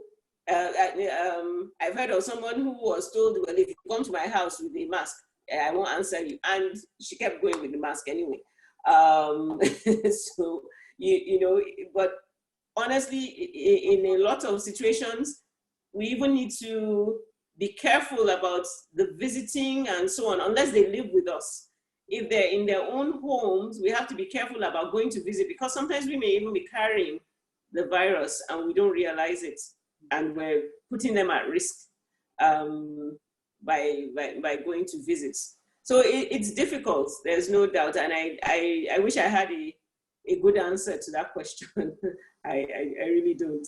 I've heard of someone who was told, well, if you come to my house with a mask, I won't answer you. And she kept going with the mask anyway. So, you know, but honestly, in a lot of situations, we even need to be careful about the visiting and so on, unless they live with us. If they're in their own homes, we have to be careful about going to visit, because sometimes we may even be carrying the virus and we don't realize it, and we're putting them at risk by going to visit. So it's difficult, there's no doubt, and I wish I had a good answer to that question. I really don't.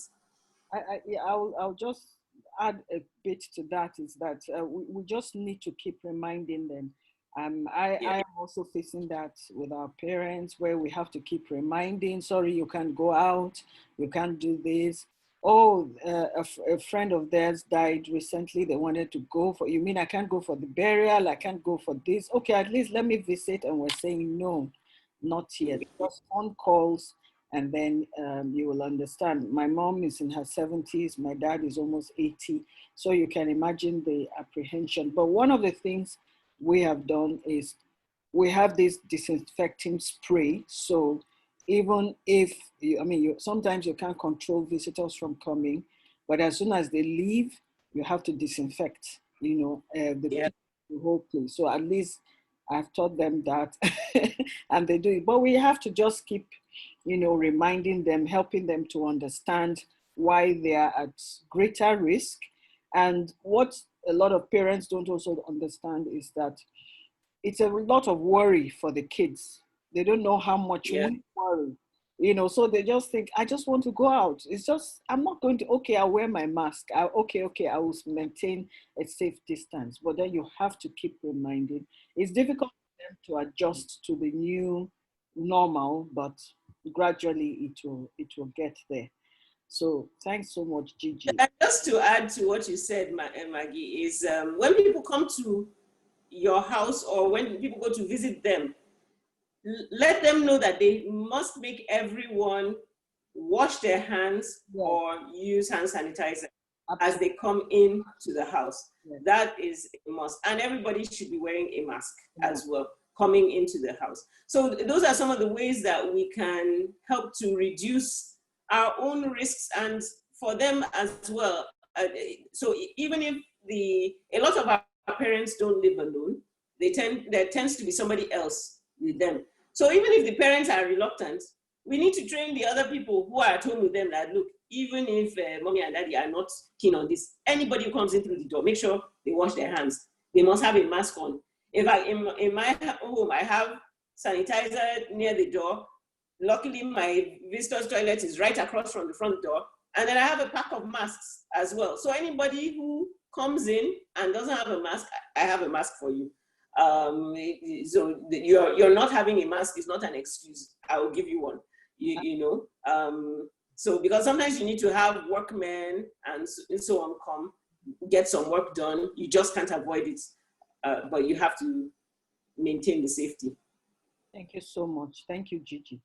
I'll just add a bit to that, is that we just need to keep reminding them. I am also facing that with our parents, where we have to keep reminding, sorry, you can't go out, you can't do this. Oh, a friend of theirs died recently. They wanted to go for, you mean I can't go for the burial? I can't go for this. Okay, at least let me visit. And we're saying, no, not yet. Just phone calls, and then you will understand. My mom is in her 70s. My dad is almost 80. So you can imagine the apprehension. But one of the things we have done is we have this disinfecting spray. So even if sometimes you can't control visitors from coming, but as soon as they leave, you have to disinfect, the whole place. So at least I've taught them that and they do it. But we have to just keep, reminding them, helping them to understand why they are at greater risk. And what a lot of parents don't also understand is that it's a lot of worry for the kids. They don't know how much we worry, so they just think, I just want to go out. It's just, I'm not going to, okay, I'll wear my mask. I will maintain a safe distance. But then you have to keep reminding. It's difficult for them to adjust to the new normal, but gradually it will get there. So thanks so much, Gigi. Just to add to what you said, Maggie, is when people come to your house or when people go to visit them, let them know that they must make everyone wash their hands or use hand sanitizer as they come into the house. That is a must. And everybody should be wearing a mask as well coming into the house. So those are some of the ways that we can help to reduce our own risks and for them as well. So even if a lot of our parents don't live alone, there tends to be somebody else with them. So even if the parents are reluctant, we need to train the other people who are at home with them that, look, even if mommy and daddy are not keen on this, anybody who comes in through the door, make sure they wash their hands. They must have a mask on. In my home, I have sanitizer near the door. Luckily, my visitor's toilet is right across from the front door. And then I have a pack of masks as well. So anybody who comes in and doesn't have a mask, I have a mask for you. So you're not having a mask is not an excuse. I will give you one, so because sometimes you need to have workmen and so on come, get some work done. You just can't avoid it, but you have to maintain the safety. Thank you so much. Thank you, Gigi.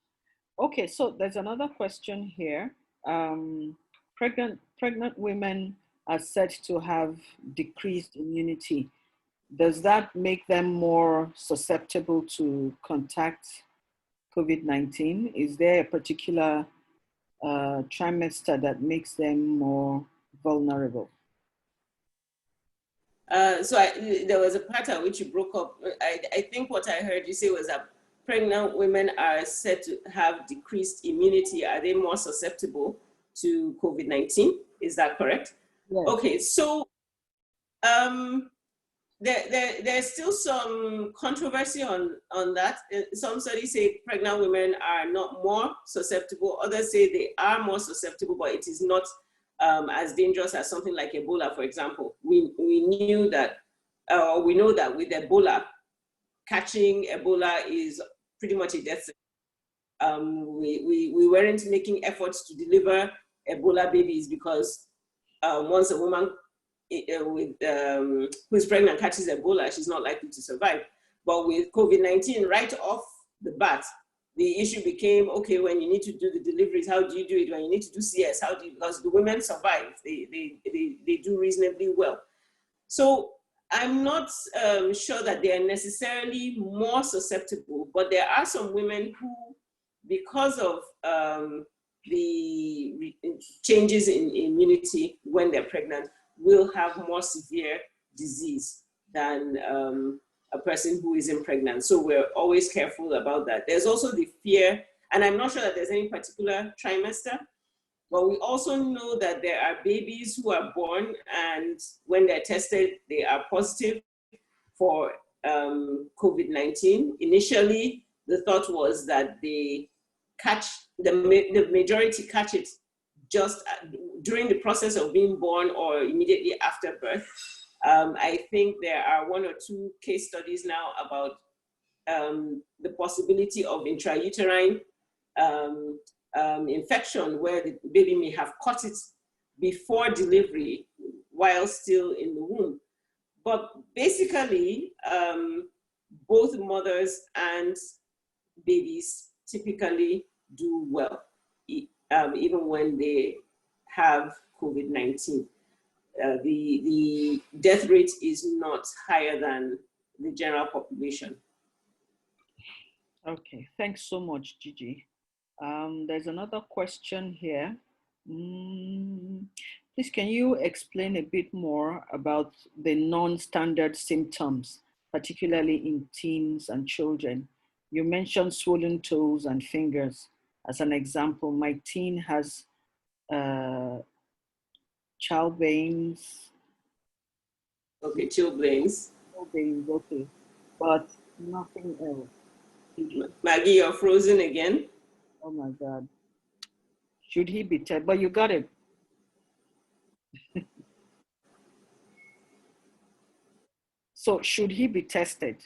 Okay, so there's another question here. Pregnant women are said to have decreased immunity. Does that make them more susceptible to contact COVID-19? Is there a particular trimester that makes them more vulnerable? There was a part at which you broke up. I think what I heard you say was that pregnant women are said to have decreased immunity. Are they more susceptible to COVID-19? Is that correct? Yes. Okay, so there's still some controversy on that. Some studies say pregnant women are not more susceptible. Others say they are more susceptible, but it is not as dangerous as something like Ebola, for example. We know that with Ebola, catching Ebola is pretty much a death sentence. We weren't making efforts to deliver Ebola babies because once a woman who's pregnant catches Ebola, she's not likely to survive. But with COVID-19, right off the bat, the issue became, okay, when you need to do the deliveries, how do you do it? When you need to do CS, how do you, because the women survive, they do reasonably well. So I'm not sure that they are necessarily more susceptible, but there are some women who, because of the changes in immunity when they're pregnant, will have more severe disease than a person who isn't pregnant. So we're always careful about that. There's also the fear, and I'm not sure that there's any particular trimester, but we also know that there are babies who are born and when they're tested, they are positive for COVID-19. Initially, the thought was that they catch, the majority catch it just during the process of being born or immediately after birth. I think there are 1 or 2 case studies now about the possibility of intrauterine infection where the baby may have caught it before delivery while still in the womb. But basically, both mothers and babies typically do well, even when they have COVID-19. The death rate is not higher than the general population. Okay, thanks so much, Gigi. There's another question here. Please, can you explain a bit more about the non-standard symptoms, particularly in teens and children? You mentioned swollen toes and fingers. As an example, my teen has chilblains. Okay, chilblains. Chilblains, okay, but nothing else. Maggie, you're frozen again. Oh my God. Should he be tested? But you got it. So should he be tested?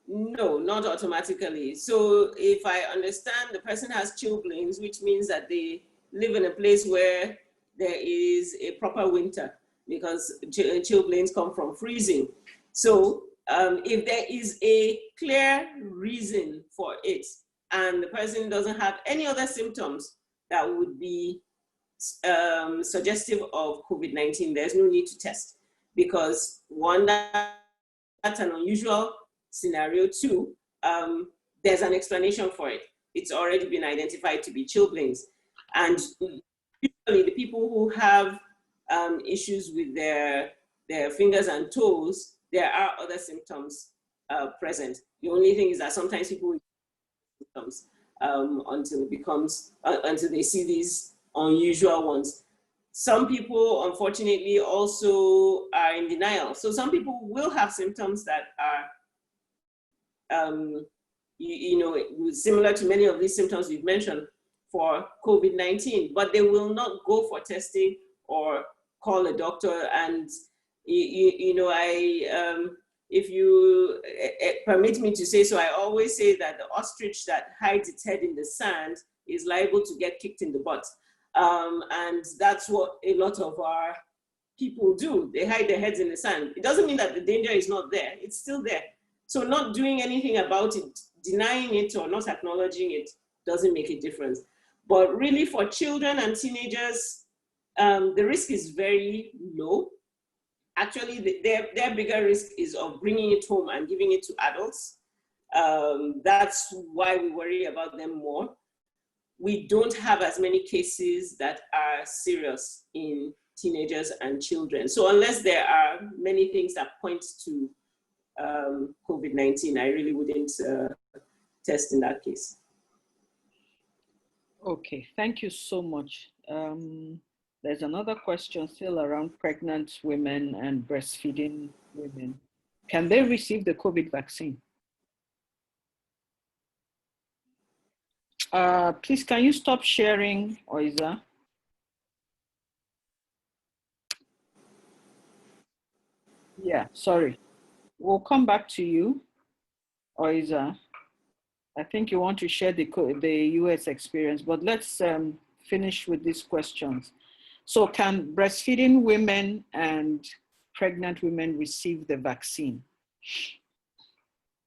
No, not automatically. So if I understand, the person has chilblains, which means that they live in a place where there is a proper winter, because chilblains come from freezing. So if there is a clear reason for it and the person doesn't have any other symptoms that would be suggestive of COVID-19, there's no need to test, because 1, that's an unusual scenario. 2, there's an explanation for it. It's already been identified to be chilblains. And usually the people who have issues with their fingers and toes, there are other symptoms present. The only thing is that sometimes people symptoms until they see these unusual ones. Some people, unfortunately, also are in denial. So some people will have symptoms that are, similar to many of these symptoms we've mentioned for COVID-19, but they will not go for testing or call a doctor. And if you permit me to say so, I always say that the ostrich that hides its head in the sand is liable to get kicked in the butt. And that's what a lot of our people do. They hide their heads in the sand. It doesn't mean that the danger is not there. It's still there. So not doing anything about it, denying it or not acknowledging it, doesn't make a difference. But really for children and teenagers, the risk is very low. Actually, their bigger risk is of bringing it home and giving it to adults. That's why we worry about them more. We don't have as many cases that are serious in teenagers and children. So unless there are many things that point to COVID-19, I really wouldn't test in that case. Okay, thank you so much. There's another question still around pregnant women and breastfeeding women. Can they receive the COVID vaccine? Please, can you stop sharing, Oiza? Yeah, sorry. We'll come back to you, Oiza. I think you want to share the US experience, but let's finish with these questions. So can breastfeeding women and pregnant women receive the vaccine?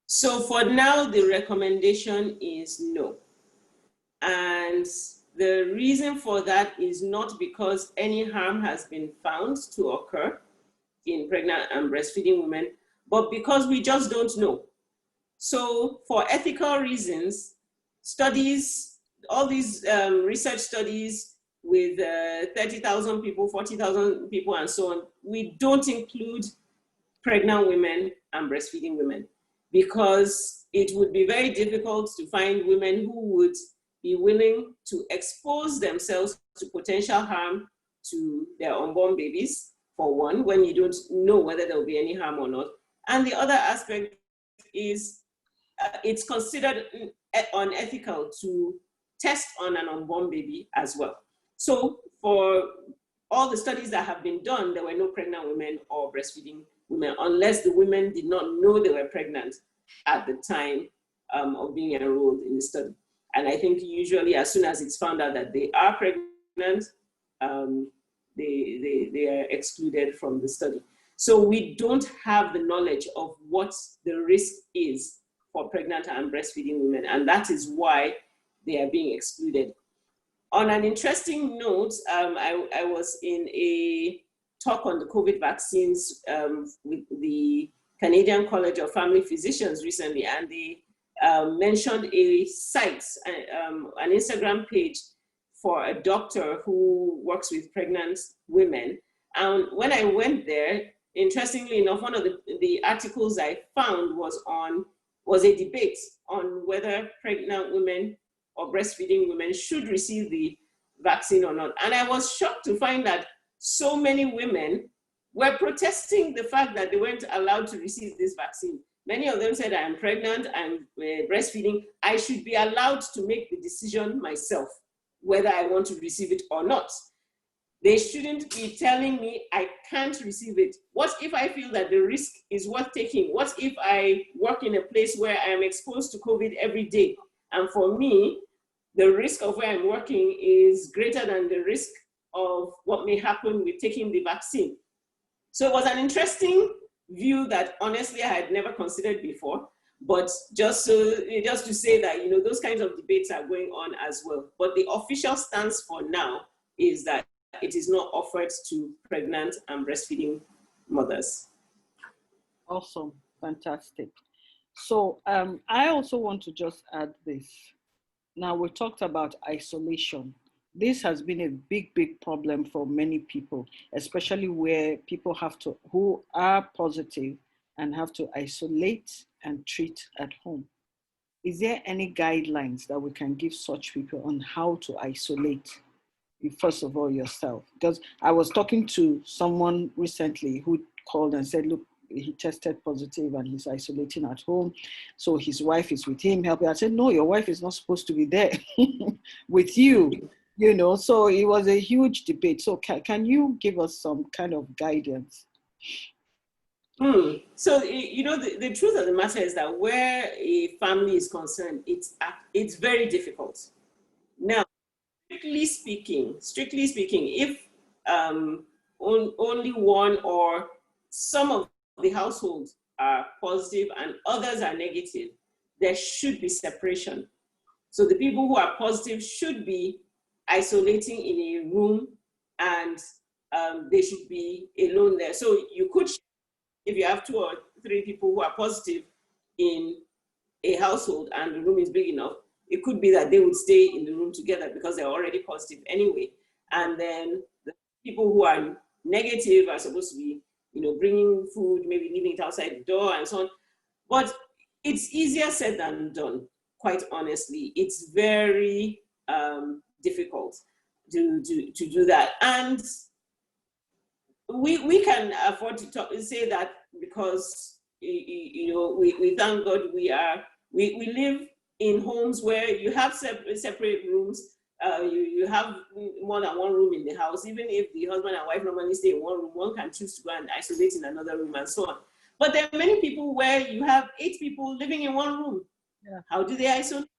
So for now, the recommendation is no. And the reason for that is not because any harm has been found to occur in pregnant and breastfeeding women, but because we just don't know. So for ethical reasons, studies, all these research studies with 30,000 people, 40,000 people, and so on, we don't include pregnant women and breastfeeding women, because it would be very difficult to find women who would be willing to expose themselves to potential harm to their unborn babies, for one, when you don't know whether there will be any harm or not. And the other aspect is it's considered unethical to test on an unborn baby as well. So for all the studies that have been done, there were no pregnant women or breastfeeding women, unless the women did not know they were pregnant at the time of being enrolled in the study. And I think usually as soon as it's found out that they are pregnant, they are excluded from the study. So we don't have the knowledge of what the risk is for pregnant and breastfeeding women, and that is why they are being excluded. On an interesting note, I was in a talk on the COVID vaccines with the Canadian College of Family Physicians recently, and they mentioned a site, an Instagram page for a doctor who works with pregnant women. And when I went there, interestingly enough, one of the articles I found was a debate on whether pregnant women or breastfeeding women should receive the vaccine or not. And I was shocked to find that so many women were protesting the fact that they weren't allowed to receive this vaccine. Many of them said, I am pregnant, I'm breastfeeding, I should be allowed to make the decision myself, whether I want to receive it or not. They shouldn't be telling me I can't receive it. What if I feel that the risk is worth taking? What if I work in a place where I am exposed to COVID every day? And for me, the risk of where I'm working is greater than the risk of what may happen with taking the vaccine. So it was an interesting view that honestly I had never considered before, but just to say that, you know, those kinds of debates are going on as well. But the official stance for now is that it is not offered to pregnant and breastfeeding mothers. Awesome, fantastic. So I also want to just add this. Now we talked about isolation. This has been a big, big problem for many people, especially where people who are positive and have to isolate and treat at home. Is there any guidelines that we can give such people on how to isolate? First of all, yourself, because I was talking to someone recently who called and said, look, he tested positive and he's isolating at home. So his wife is with him helping. I said, no, your wife is not supposed to be there with you, you know. So it was a huge debate. So can you give us some kind of guidance? So, you know, the truth of the matter is that where a family is concerned, it's very difficult. Now, strictly speaking, if only one or some of the households are positive and others are negative, there should be separation. So the people who are positive should be isolating in a room, and they should be alone there. So you could, if you have 2 or 3 people who are positive in a household and the room is big enough, it could be that they would stay in the room together because they're already positive anyway. And then the people who are negative are supposed to be, you know, bringing food, maybe leaving it outside the door and so on. But it's easier said than done, quite honestly. It's very difficult to do that. And we can afford to say that because, you know, we thank God we live in homes where you have separate rooms. You have more than one room in the house. Even if the husband and wife normally stay in one room, one can choose to go and isolate in another room and so on. But there are many people where you have 8 people living in one room. Yeah. How do they isolate?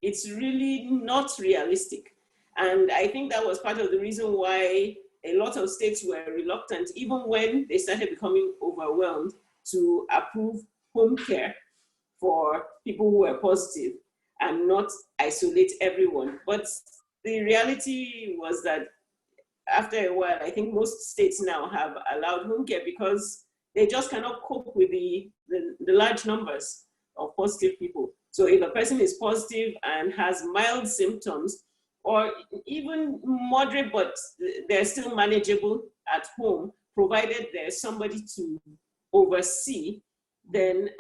It's really not realistic. And I think that was part of the reason why a lot of states were reluctant, even when they started becoming overwhelmed, to approve home care for people who were positive and not isolate everyone. But the reality was that after a while, I think most states now have allowed home care because they just cannot cope with the large numbers of positive people. So if a person is positive and has mild symptoms, or even moderate, but they're still manageable at home, provided there's somebody to oversee, then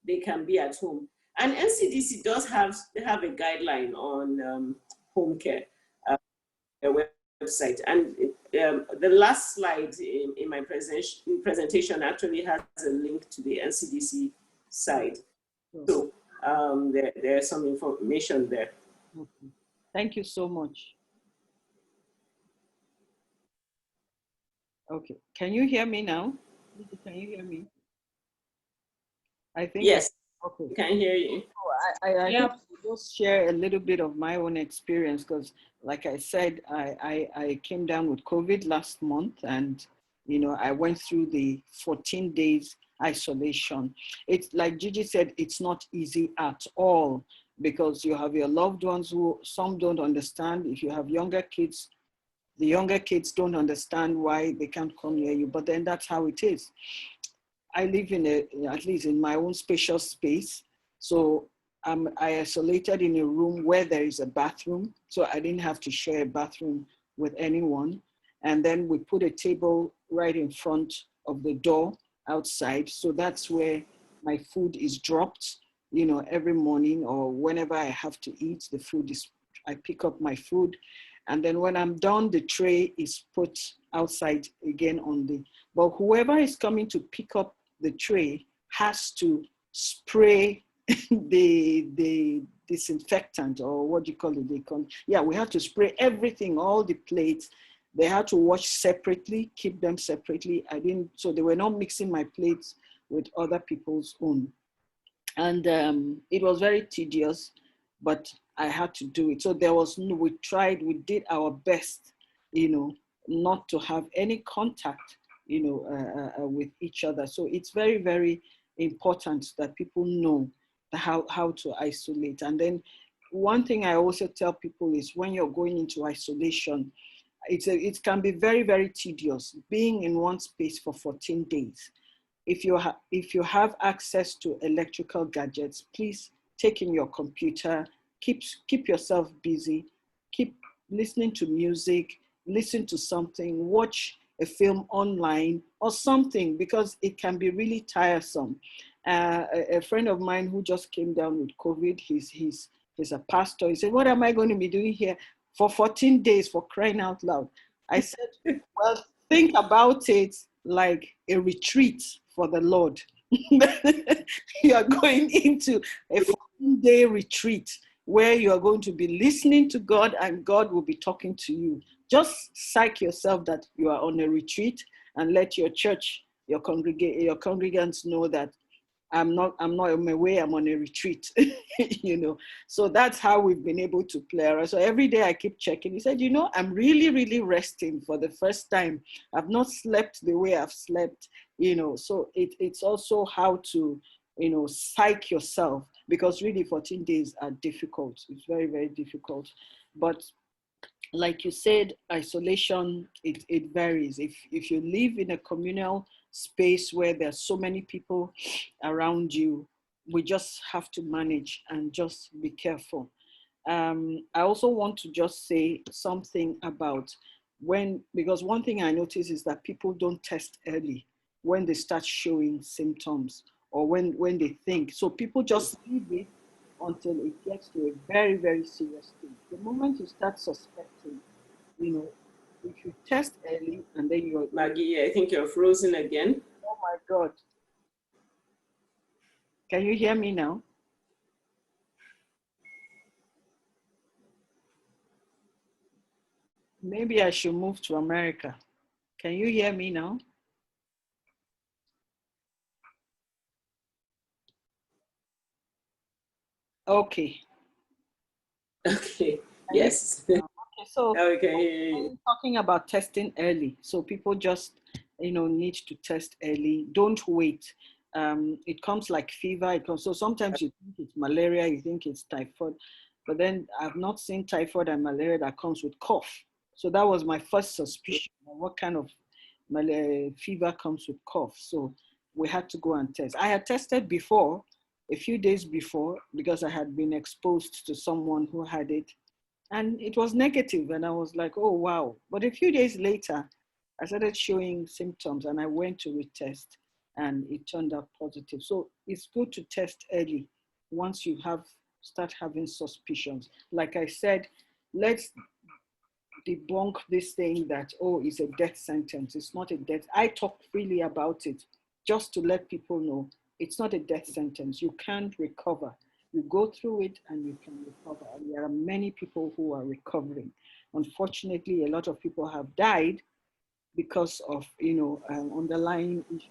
they can be at home. And NCDC does have a guideline on home care, their website. And the last slide in my presentation actually has a link to the NCDC site. So there's some information there. Okay. Thank you so much. Okay. Can you hear me now? Can you hear me? I think Yes, okay. we can hear you. I Yeah. think I'll just share a little bit of my own experience because, like I said, I came down with COVID last month, and I went through the 14 days isolation. It's like Gigi said, it's not easy at all because you have your loved ones who some don't understand. If you have younger kids, the younger kids don't understand why they can't come near you, but then that's how it is. I live at least in my own spacious space. So I isolated in a room where there is a bathroom. So I didn't have to share a bathroom with anyone. And then we put a table right in front of the door outside. So that's where my food is dropped, every morning or whenever I have to eat, I pick up my food. And then when I'm done, the tray is put outside again but whoever is coming to pick up the tray has to spray the disinfectant, or what do you call it? We have to spray everything, all the plates. They had to wash separately, keep them separately. So they were not mixing my plates with other people's own. And it was very tedious, but I had to do it. So we did our best, not to have any contact, with each other. So it's very, very important that people know how to isolate. And then one thing I also tell people is when you're going into isolation, it can be very, very tedious being in one space for 14 days. If you have access to electrical gadgets, please take in your computer, keep yourself busy, keep listening to music, listen to something, watch a film online or something, because it can be really tiresome. A friend of mine who just came down with COVID, he's a pastor. He said, "What am I going to be doing here for 14 days, for crying out loud?" I said, "Well, think about it like a retreat for the Lord." You are going into a 14-day retreat where you are going to be listening to God and God will be talking to you. Just psych yourself that you are on a retreat and let your church, your congregants know that I'm not on my way, I'm on a retreat. So that's how we've been able to play around. So every day I keep checking. He said, I'm really, really resting for the first time. I've not slept the way I've slept, so it's also how to, psych yourself, because really 14 days are difficult. It's very, very difficult. But like you said, isolation, it varies. If you live in a communal space where there's so many people around you, we just have to manage and just be careful. I also want to just say something about because one thing I notice is that people don't test early when they start showing symptoms or when they think. So people just leave it until it gets to a very, very serious stage. The moment you start suspecting, if you test early and then you're... Maggie, I think you're frozen again. Oh my God. Can you hear me now? Maybe I should move to America. Can you hear me now? Okay. Okay, yes. Okay, so Okay. talking about testing early. So people just, need to test early. Don't wait. It comes like fever. So sometimes you think it's malaria, you think it's typhoid, but then I've not seen typhoid and malaria that comes with cough. So that was my first suspicion. What kind of fever comes with cough? So we had to go and test. I had tested before, a few days before, because I had been exposed to someone who had it, and it was negative. And I was like, oh, wow. But a few days later, I started showing symptoms and I went to retest and it turned out positive. So it's good to test early once you start having suspicions. Like I said, let's debunk this thing that, oh, it's a death sentence. It's not a death. I talk freely about it just to let people know it's not a death sentence. You can't recover. You go through it and you can recover. And there are many people who are recovering. Unfortunately, a lot of people have died because of, underlying issues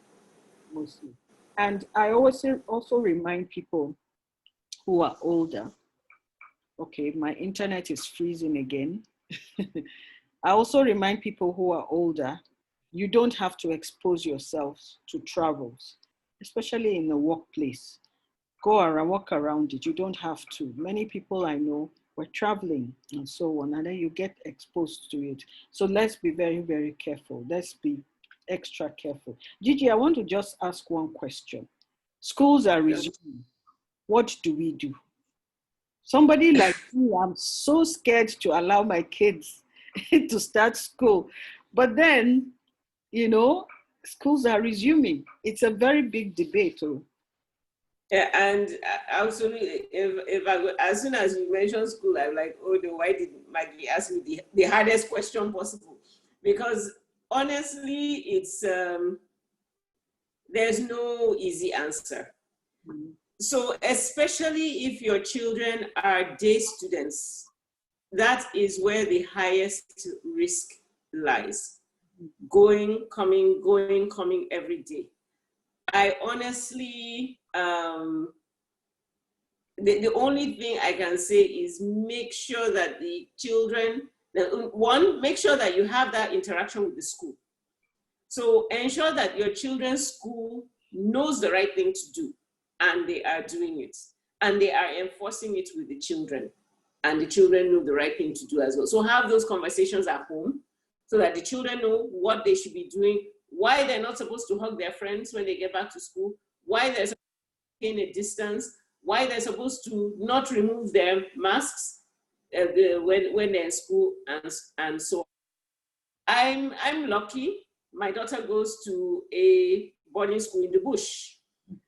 mostly. And I always also remind people who are older. Okay, my internet is freezing again. I also remind people who are older, you don't have to expose yourselves to travels, especially in the workplace. Go around, walk around it. You don't have to. Many people I know were traveling and so on, and then you get exposed to it. So let's be very, very careful. Let's be extra careful. Gigi, I want to just ask one question. Schools are resuming. What do we do? Somebody like me, I'm so scared to allow my kids to start school. But then, schools are resuming. It's a very big debate. Yeah, and absolutely, if I go, as soon as you mention school, I'm like, oh no, why did Maggie ask me the hardest question possible? Because honestly, it's there's no easy answer. Mm-hmm. So especially if your children are day students, that is where the highest risk lies. Going, coming every day. I honestly, the only thing I can say is make sure that the children, one, make sure that you have that interaction with the school. So ensure that your children's school knows the right thing to do, and they are doing it, and they are enforcing it with the children, and the children know the right thing to do as well. So have those conversations at home so that the children know what they should be doing, why they're not supposed to hug their friends when they get back to school, why they're supposed to maintain a distance, why they're supposed to not remove their masks when they're in school, and so on. I'm lucky. My daughter goes to a boarding school in the bush.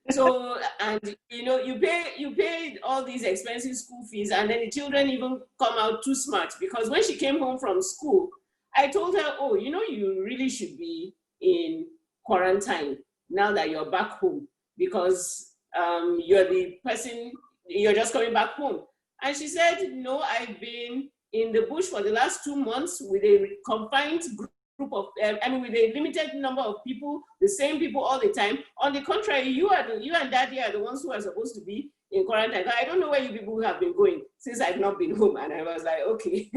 So, and you pay all these expensive school fees, and then the children even come out too smart, because when she came home from school, I told her, oh, you really should be in quarantine now that you're back home, because you're the person, you're just coming back home. And she said, no, I've been in the bush for the last 2 months with a confined group of, with a limited number of people, the same people all the time. On the contrary, you and Daddy are the ones who are supposed to be in quarantine. I don't know where you people have been going since I've not been home. And I was like, okay.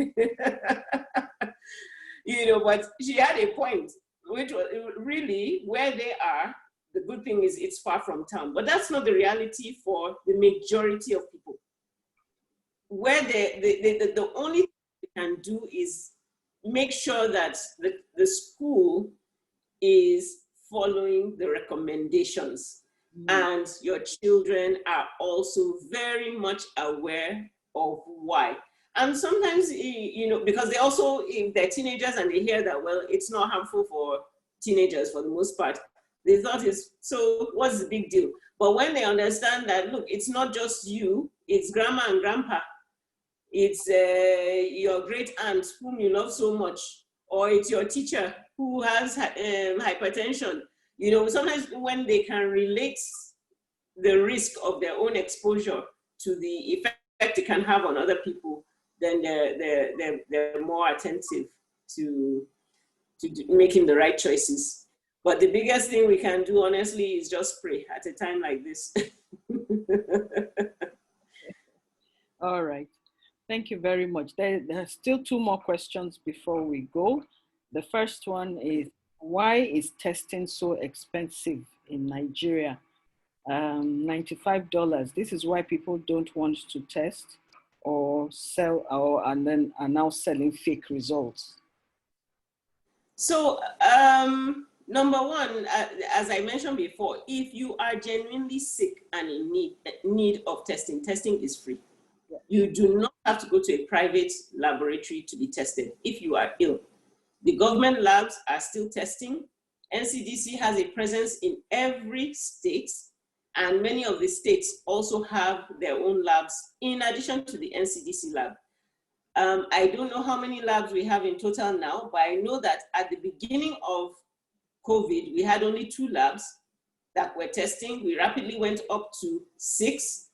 But she had a point, which was really where they are. The good thing is it's far from town, but that's not the reality for the majority of people. Where the only thing they can do is make sure that the school is following the recommendations, and your children are also very much aware of why. And sometimes, because they also, if they're teenagers and they hear that, well, it's not harmful for teenagers for the most part, they thought so what's the big deal? But when they understand that, look, it's not just you, it's grandma and grandpa, it's your great aunt whom you love so much, or it's your teacher who has hypertension. Sometimes when they can relate the risk of their own exposure to the effect it can have on other people, then they're more attentive to making the right choices. But the biggest thing we can do, honestly, is just pray at a time like this. All right. Thank you very much. There are still 2 more questions before we go. The first one is, why is testing so expensive in Nigeria? $95. This is why people don't want to test or sell, and then are now selling fake results. So, number one, as I mentioned before, if you are genuinely sick and in need of testing, testing is free. Yeah. You do not have to go to a private laboratory to be tested if you are ill. The government labs are still testing. NCDC has a presence in every state, and many of the states also have their own labs in addition to the NCDC lab. I don't know how many labs we have in total now, but I know that at the beginning of COVID, we had only 2 labs that were testing. We rapidly went up to 6.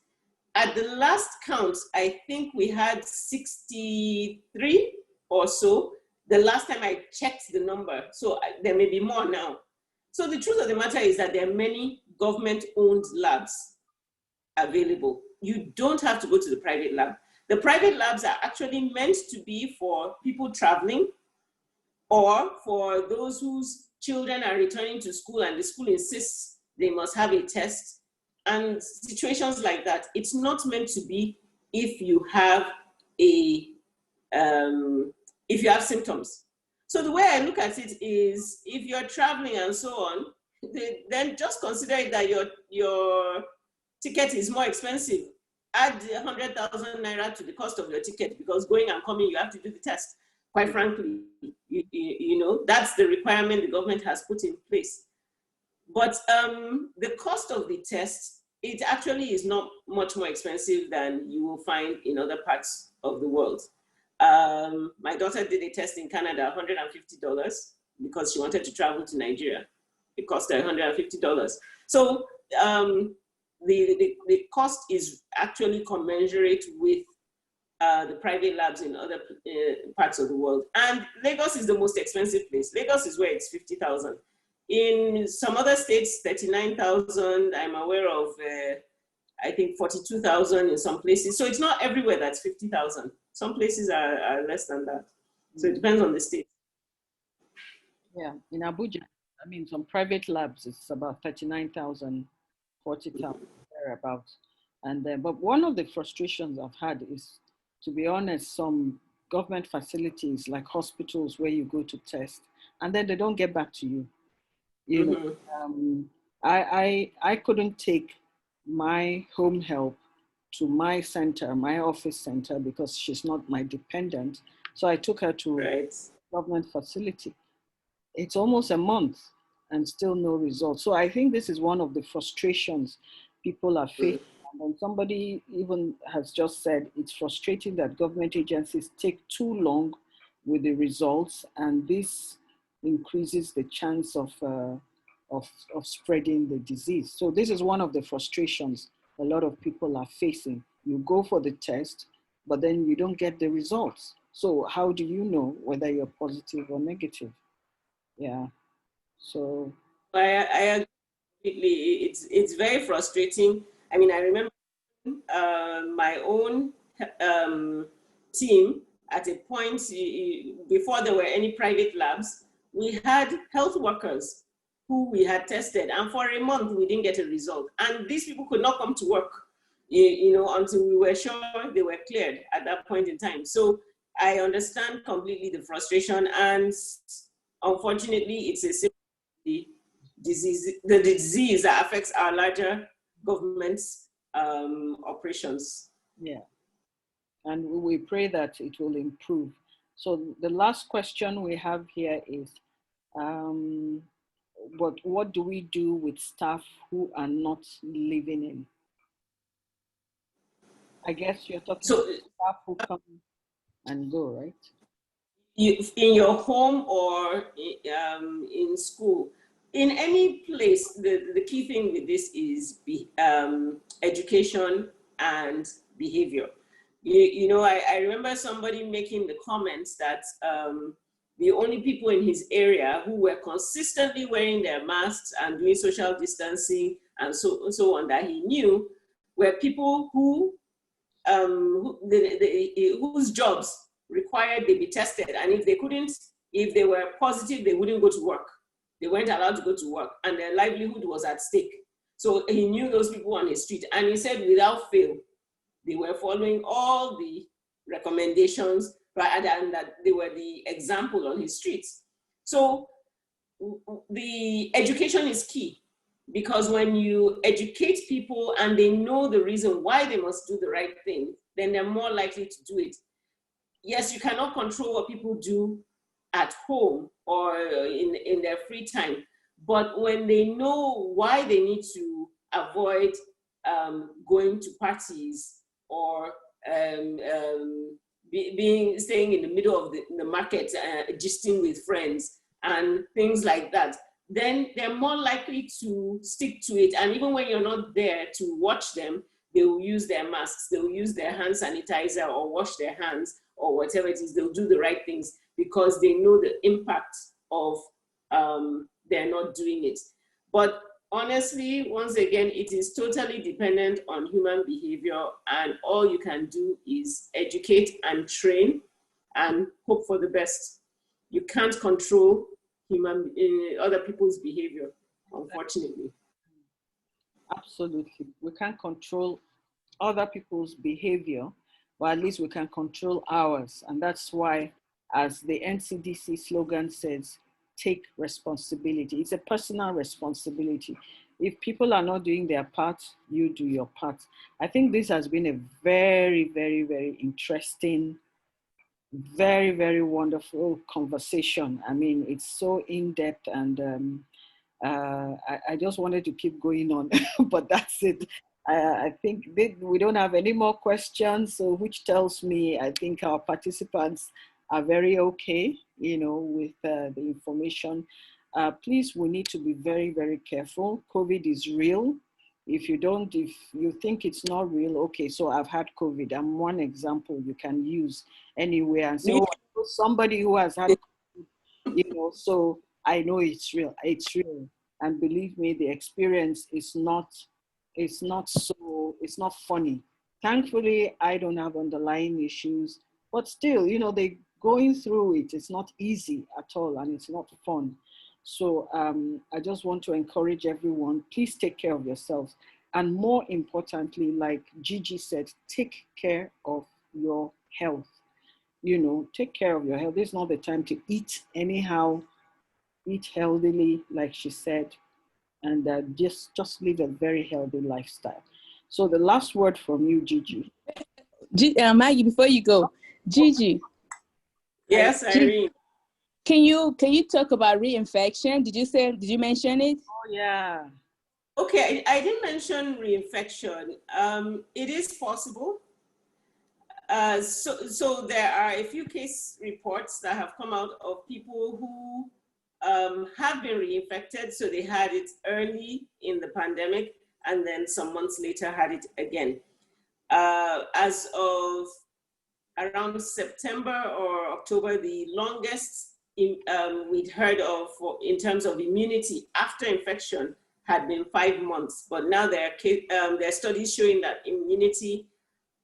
at the last count, I think we had 63 or so. The last time I checked the number, so there may be more now. So the truth of the matter is that there are many government-owned labs available. You don't have to go to the private lab. The private labs are actually meant to be for people traveling or for those whose children are returning to school and the school insists they must have a test and situations like that. It's not meant to be if you have symptoms. So the way I look at it is, if you're traveling and so on, then just consider it that your ticket is more expensive. Add 100,000 naira to the cost of your ticket, because going and coming, you have to do the test. Quite frankly, you know, that's the requirement the government has put in place. But the cost of the test, it actually is not much more expensive than you will find in other parts of the world. My daughter did a test in Canada, $150, because she wanted to travel to Nigeria. It cost her $150. So the cost is actually commensurate with the private labs in other parts of the world. And Lagos is the most expensive place. Lagos is where it's 50,000. In some other states, 39,000. I'm aware of, I think 42,000 in some places. So it's not everywhere that's 50,000. Some places are less than that. So it depends on the state. Yeah, in Abuja, I mean, some private labs, it's about 39,000, 40,000, thereabouts. And but one of the frustrations I've had is, to be honest, some government facilities like hospitals where you go to test and then they don't get back to you. You know, I couldn't take my home help to my center, my office center, because she's not my dependent. So I took her to a government facility. It's almost a month and still no results. So I think this is one of the frustrations people are facing. And then somebody even has just said it's frustrating that government agencies take too long with the results, and this increases the chance of spreading the disease. So this is one of the frustrations a lot of people are facing. You go for the test, but then you don't get the results. So how do you know whether you're positive or negative? Yeah, so. I agree completely. It's very frustrating. I mean, I remember my own team at a point, before there were any private labs, we had health workers who we had tested, and for a month we didn't get a result. And these people could not come to work, you know, until we were sure they were cleared at that point in time. So I understand completely the frustration, and unfortunately, it's a simple disease. The disease that affects our larger governments operations. Yeah, and we pray that it will improve. So the last question we have here is, what do we do with staff who are not living in? I guess you're talking about staff who come and go, right? In your home or in school. In any place, the key thing with this is education and behavior. You know, I remember somebody making the comments that the only people in his area who were consistently wearing their masks and doing social distancing and so on that he knew were people whose jobs required they be tested. And if they were positive, they wouldn't go to work. They weren't allowed to go to work, and their livelihood was at stake. So he knew those people on his street, and he said without fail, they were following all the recommendations, rather than that they were the example on his streets. So the education is key, because when you educate people and they know the reason why they must do the right thing, then they're more likely to do it. Yes, you cannot control what people do at home or in their free time, but when they know why they need to avoid going to parties or staying in the middle of the market, gisting with friends and things like that, then they're more likely to stick to it. And even when you're not there to watch them, they will use their masks, they will use their hand sanitizer or wash their hands or whatever it is, they'll do the right things because they know the impact of they're not doing it. But honestly, once again, it is totally dependent on human behavior, and all you can do is educate and train and hope for the best. You can't control other people's behavior, unfortunately. Absolutely. We can't control other people's behavior, but at least we can control ours. And that's why, as the NCDC slogan says, take responsibility. It's a personal responsibility. If people are not doing their part, you do your part. I think this has been a very, very, very interesting, very, very wonderful conversation. I mean, it's so in-depth, and I just wanted to keep going on, but that's it. I think we don't have any more questions, so which tells me I think our participants are very okay, with the information. Please, we need to be very, very careful. COVID is real. If you think it's not real, okay, so I've had COVID. I'm one example you can use anywhere and say, oh, somebody who has had COVID, so I know it's real. It's real. And believe me, the experience is not funny. Thankfully, I don't have underlying issues, but still, they're going through it. It's not easy at all, and it's not fun. So I just want to encourage everyone, please take care of yourselves. And more importantly, like Gigi said, take care of your health. Take care of your health. This is not the time to eat anyhow. Eat healthily, like she said, and just live a very healthy lifestyle. So the last word from you, Gigi. Maggie, before you go, Gigi. Yes, Irene. Can you talk about reinfection? Did you mention it? Oh yeah. Okay, I didn't mention reinfection. It is possible. So there are a few case reports that have come out of people who have been reinfected. So they had it early in the pandemic, and then some months later had it again. As of around September or October, the longest we'd heard of in terms of immunity after infection had been 5 months. But now there are studies showing that immunity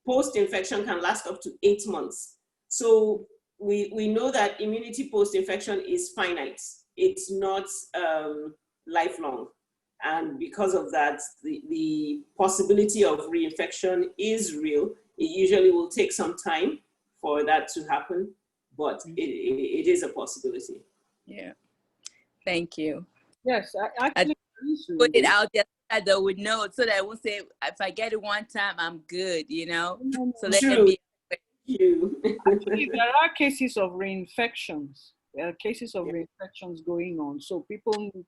post-infection can last up to 8 months. So we know that immunity post-infection is finite. It's not lifelong. And because of that, the possibility of reinfection is real. It usually will take some time for that to happen, but it is a possibility. Yeah. Thank you. Yes, I put it out there so that they would know, so that I won't say, if I get it one time, I'm good, So let them be. Actually, there are cases of reinfections. There are cases of reinfections going on. So people need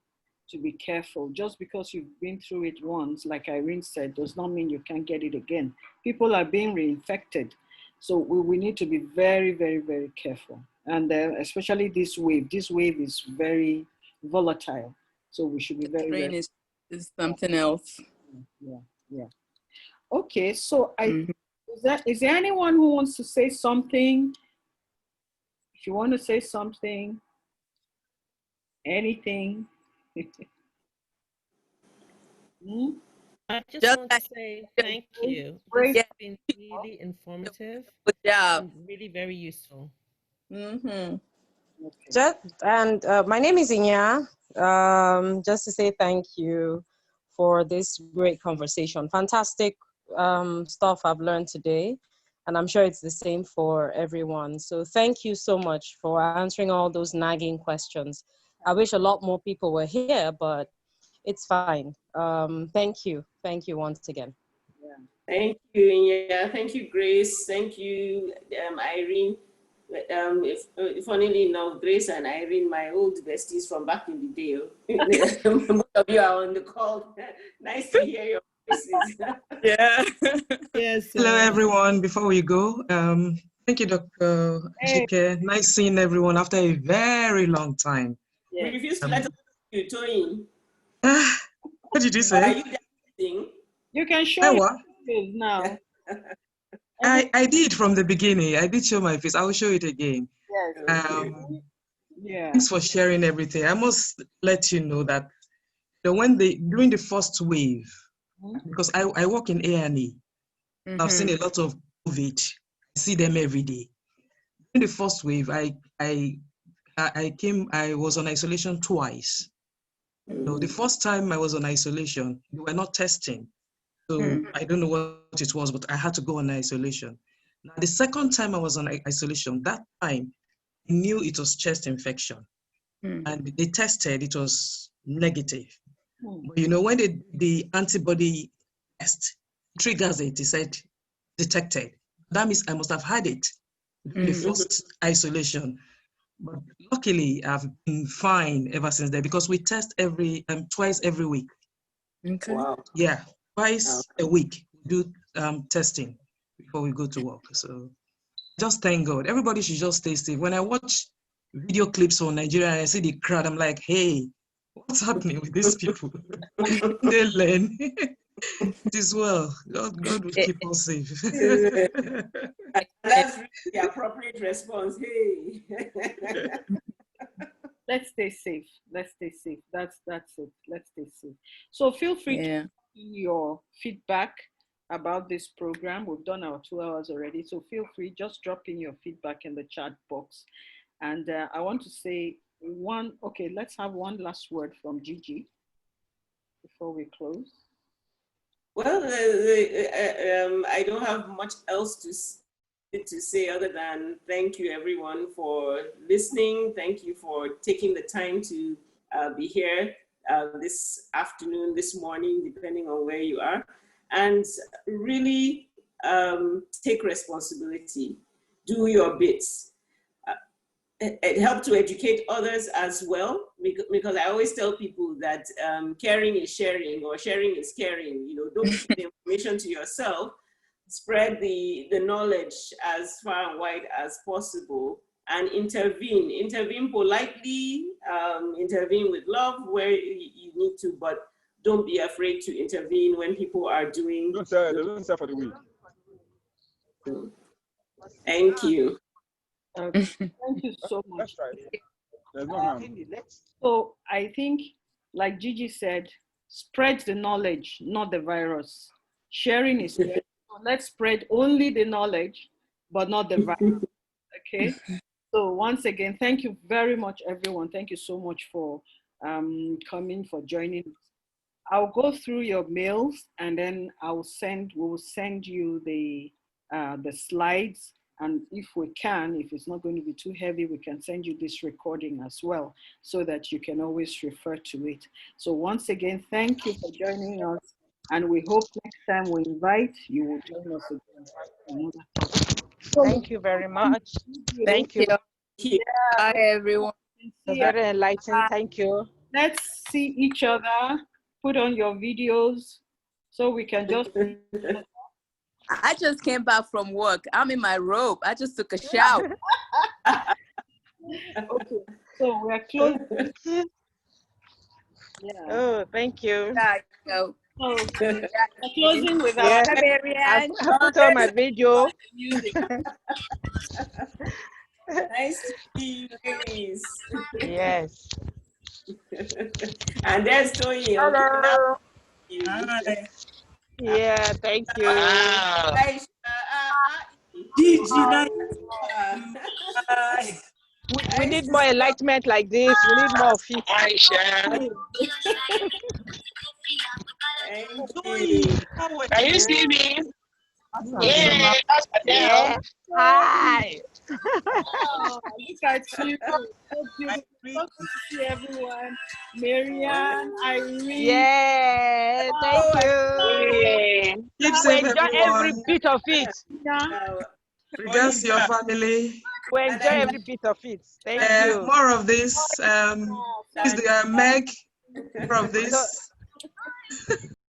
to be careful. Just because you've been through it once, like Irene said, does not mean you can't get it again. People are being reinfected. So we need to be very, very, very careful. And especially this wave. This wave is very volatile. So we should be very, very is something else. Yeah. Okay, so is there anyone who wants to say something? If you want to say something, anything. I just want to say thank you. It's been really informative. Good job. And really very useful. Okay. My name is Inya. Just to say thank you for this great conversation. Fantastic stuff I've learned today, and I'm sure it's the same for everyone. So thank you so much for answering all those nagging questions. I wish a lot more people were here, but it's fine. Thank you once again. Thank you, Inya. Thank you, Grace. Thank you, Irene. Funnily enough, Grace and Irene, my old besties from back in the day. Most of you are on the call. Nice to hear your voices. Yeah. Yes. Hello, everyone. Before we go, thank you, Dr. Jike. Nice seeing everyone after a very long time. We refuse to let us you, Toyin. What did you say? Are you dancing? You can show What? now. I did from the beginning. I did show my face. I will show it again. Yes. Yeah. Thanks for sharing everything. I must let you know that during the first wave, because I work in A&E, I've seen a lot of COVID. I see them every day. In the first wave, I was on isolation twice. The first time I was on isolation, they were not testing. So I don't know what it was, but I had to go on isolation. Now, the second time I was on isolation, that time I knew it was chest infection. And they tested, it was negative. But when the antibody test triggers it, they said detected. That means I must have had it in the first isolation. But luckily, I've been fine ever since then because we test twice every week. Okay. Wow. Yeah, twice a week we do testing before we go to work. So just thank God. Everybody should just stay safe. When I watch video clips from Nigeria and I see the crowd, I'm like, hey, what's happening with these people? They learn. It is well. God will keep us safe. That's really the appropriate response. Hey. Let's stay safe. Let's stay safe. That's it. Let's stay safe. So feel free to give your feedback about this program. We've done our 2 hours already. So feel free, just drop in your feedback in the chat box. And I want to say let's have one last word from Gigi before we close. Well, I don't have much else to say other than thank you everyone for listening. Thank you for taking the time to be here this afternoon, this morning, depending on where you are. And really take responsibility. Do your bits. It helped to educate others as well, because I always tell people that caring is sharing, or sharing is caring. Don't keep the information to yourself. Spread the knowledge as far and wide as possible, and intervene. Intervene politely, intervene with love where you need to, but don't be afraid to intervene when people are doing. Don't say for the week. Thank you. Thank you so much. That's right. There's no harm. So I think, like Gigi said, spread the knowledge, not the virus. Sharing is sharing. So let's spread only the knowledge, but not the virus. Okay. So once again, thank you very much, everyone. Thank you so much for coming, for joining. I'll go through your mails, and then we'll send you the slides. And if we can, if it's not going to be too heavy, we can send you this recording as well, so that you can always refer to it. So once again, thank you for joining us. And we hope next time we invite, you will join us again. Thank you very much. Thank you. Bye, everyone. Very enlightening. Thank you. Let's see each other. Put on your videos so we can just... I just came back from work. I'm in my robe. I just took a shower. Okay, so we're close. Yeah. Oh, thank you. So we're closing with our... I put on my video. Nice to see you, ladies. Yes. And there's Tony. Hello. Hi. Yeah, thank you. Wow. We need more enlightenment like this. We need more of it. Can you see me? Awesome. Yeah. Yeah. Hi. Oh, look at you. So beautiful to see everyone. Marianne, Irene. Yeah, thank you. Keep safe, enjoy everyone. every bit of it. Regards to your family. We enjoy every bit of it. Thank you. More of this. Please, Meg, more of this.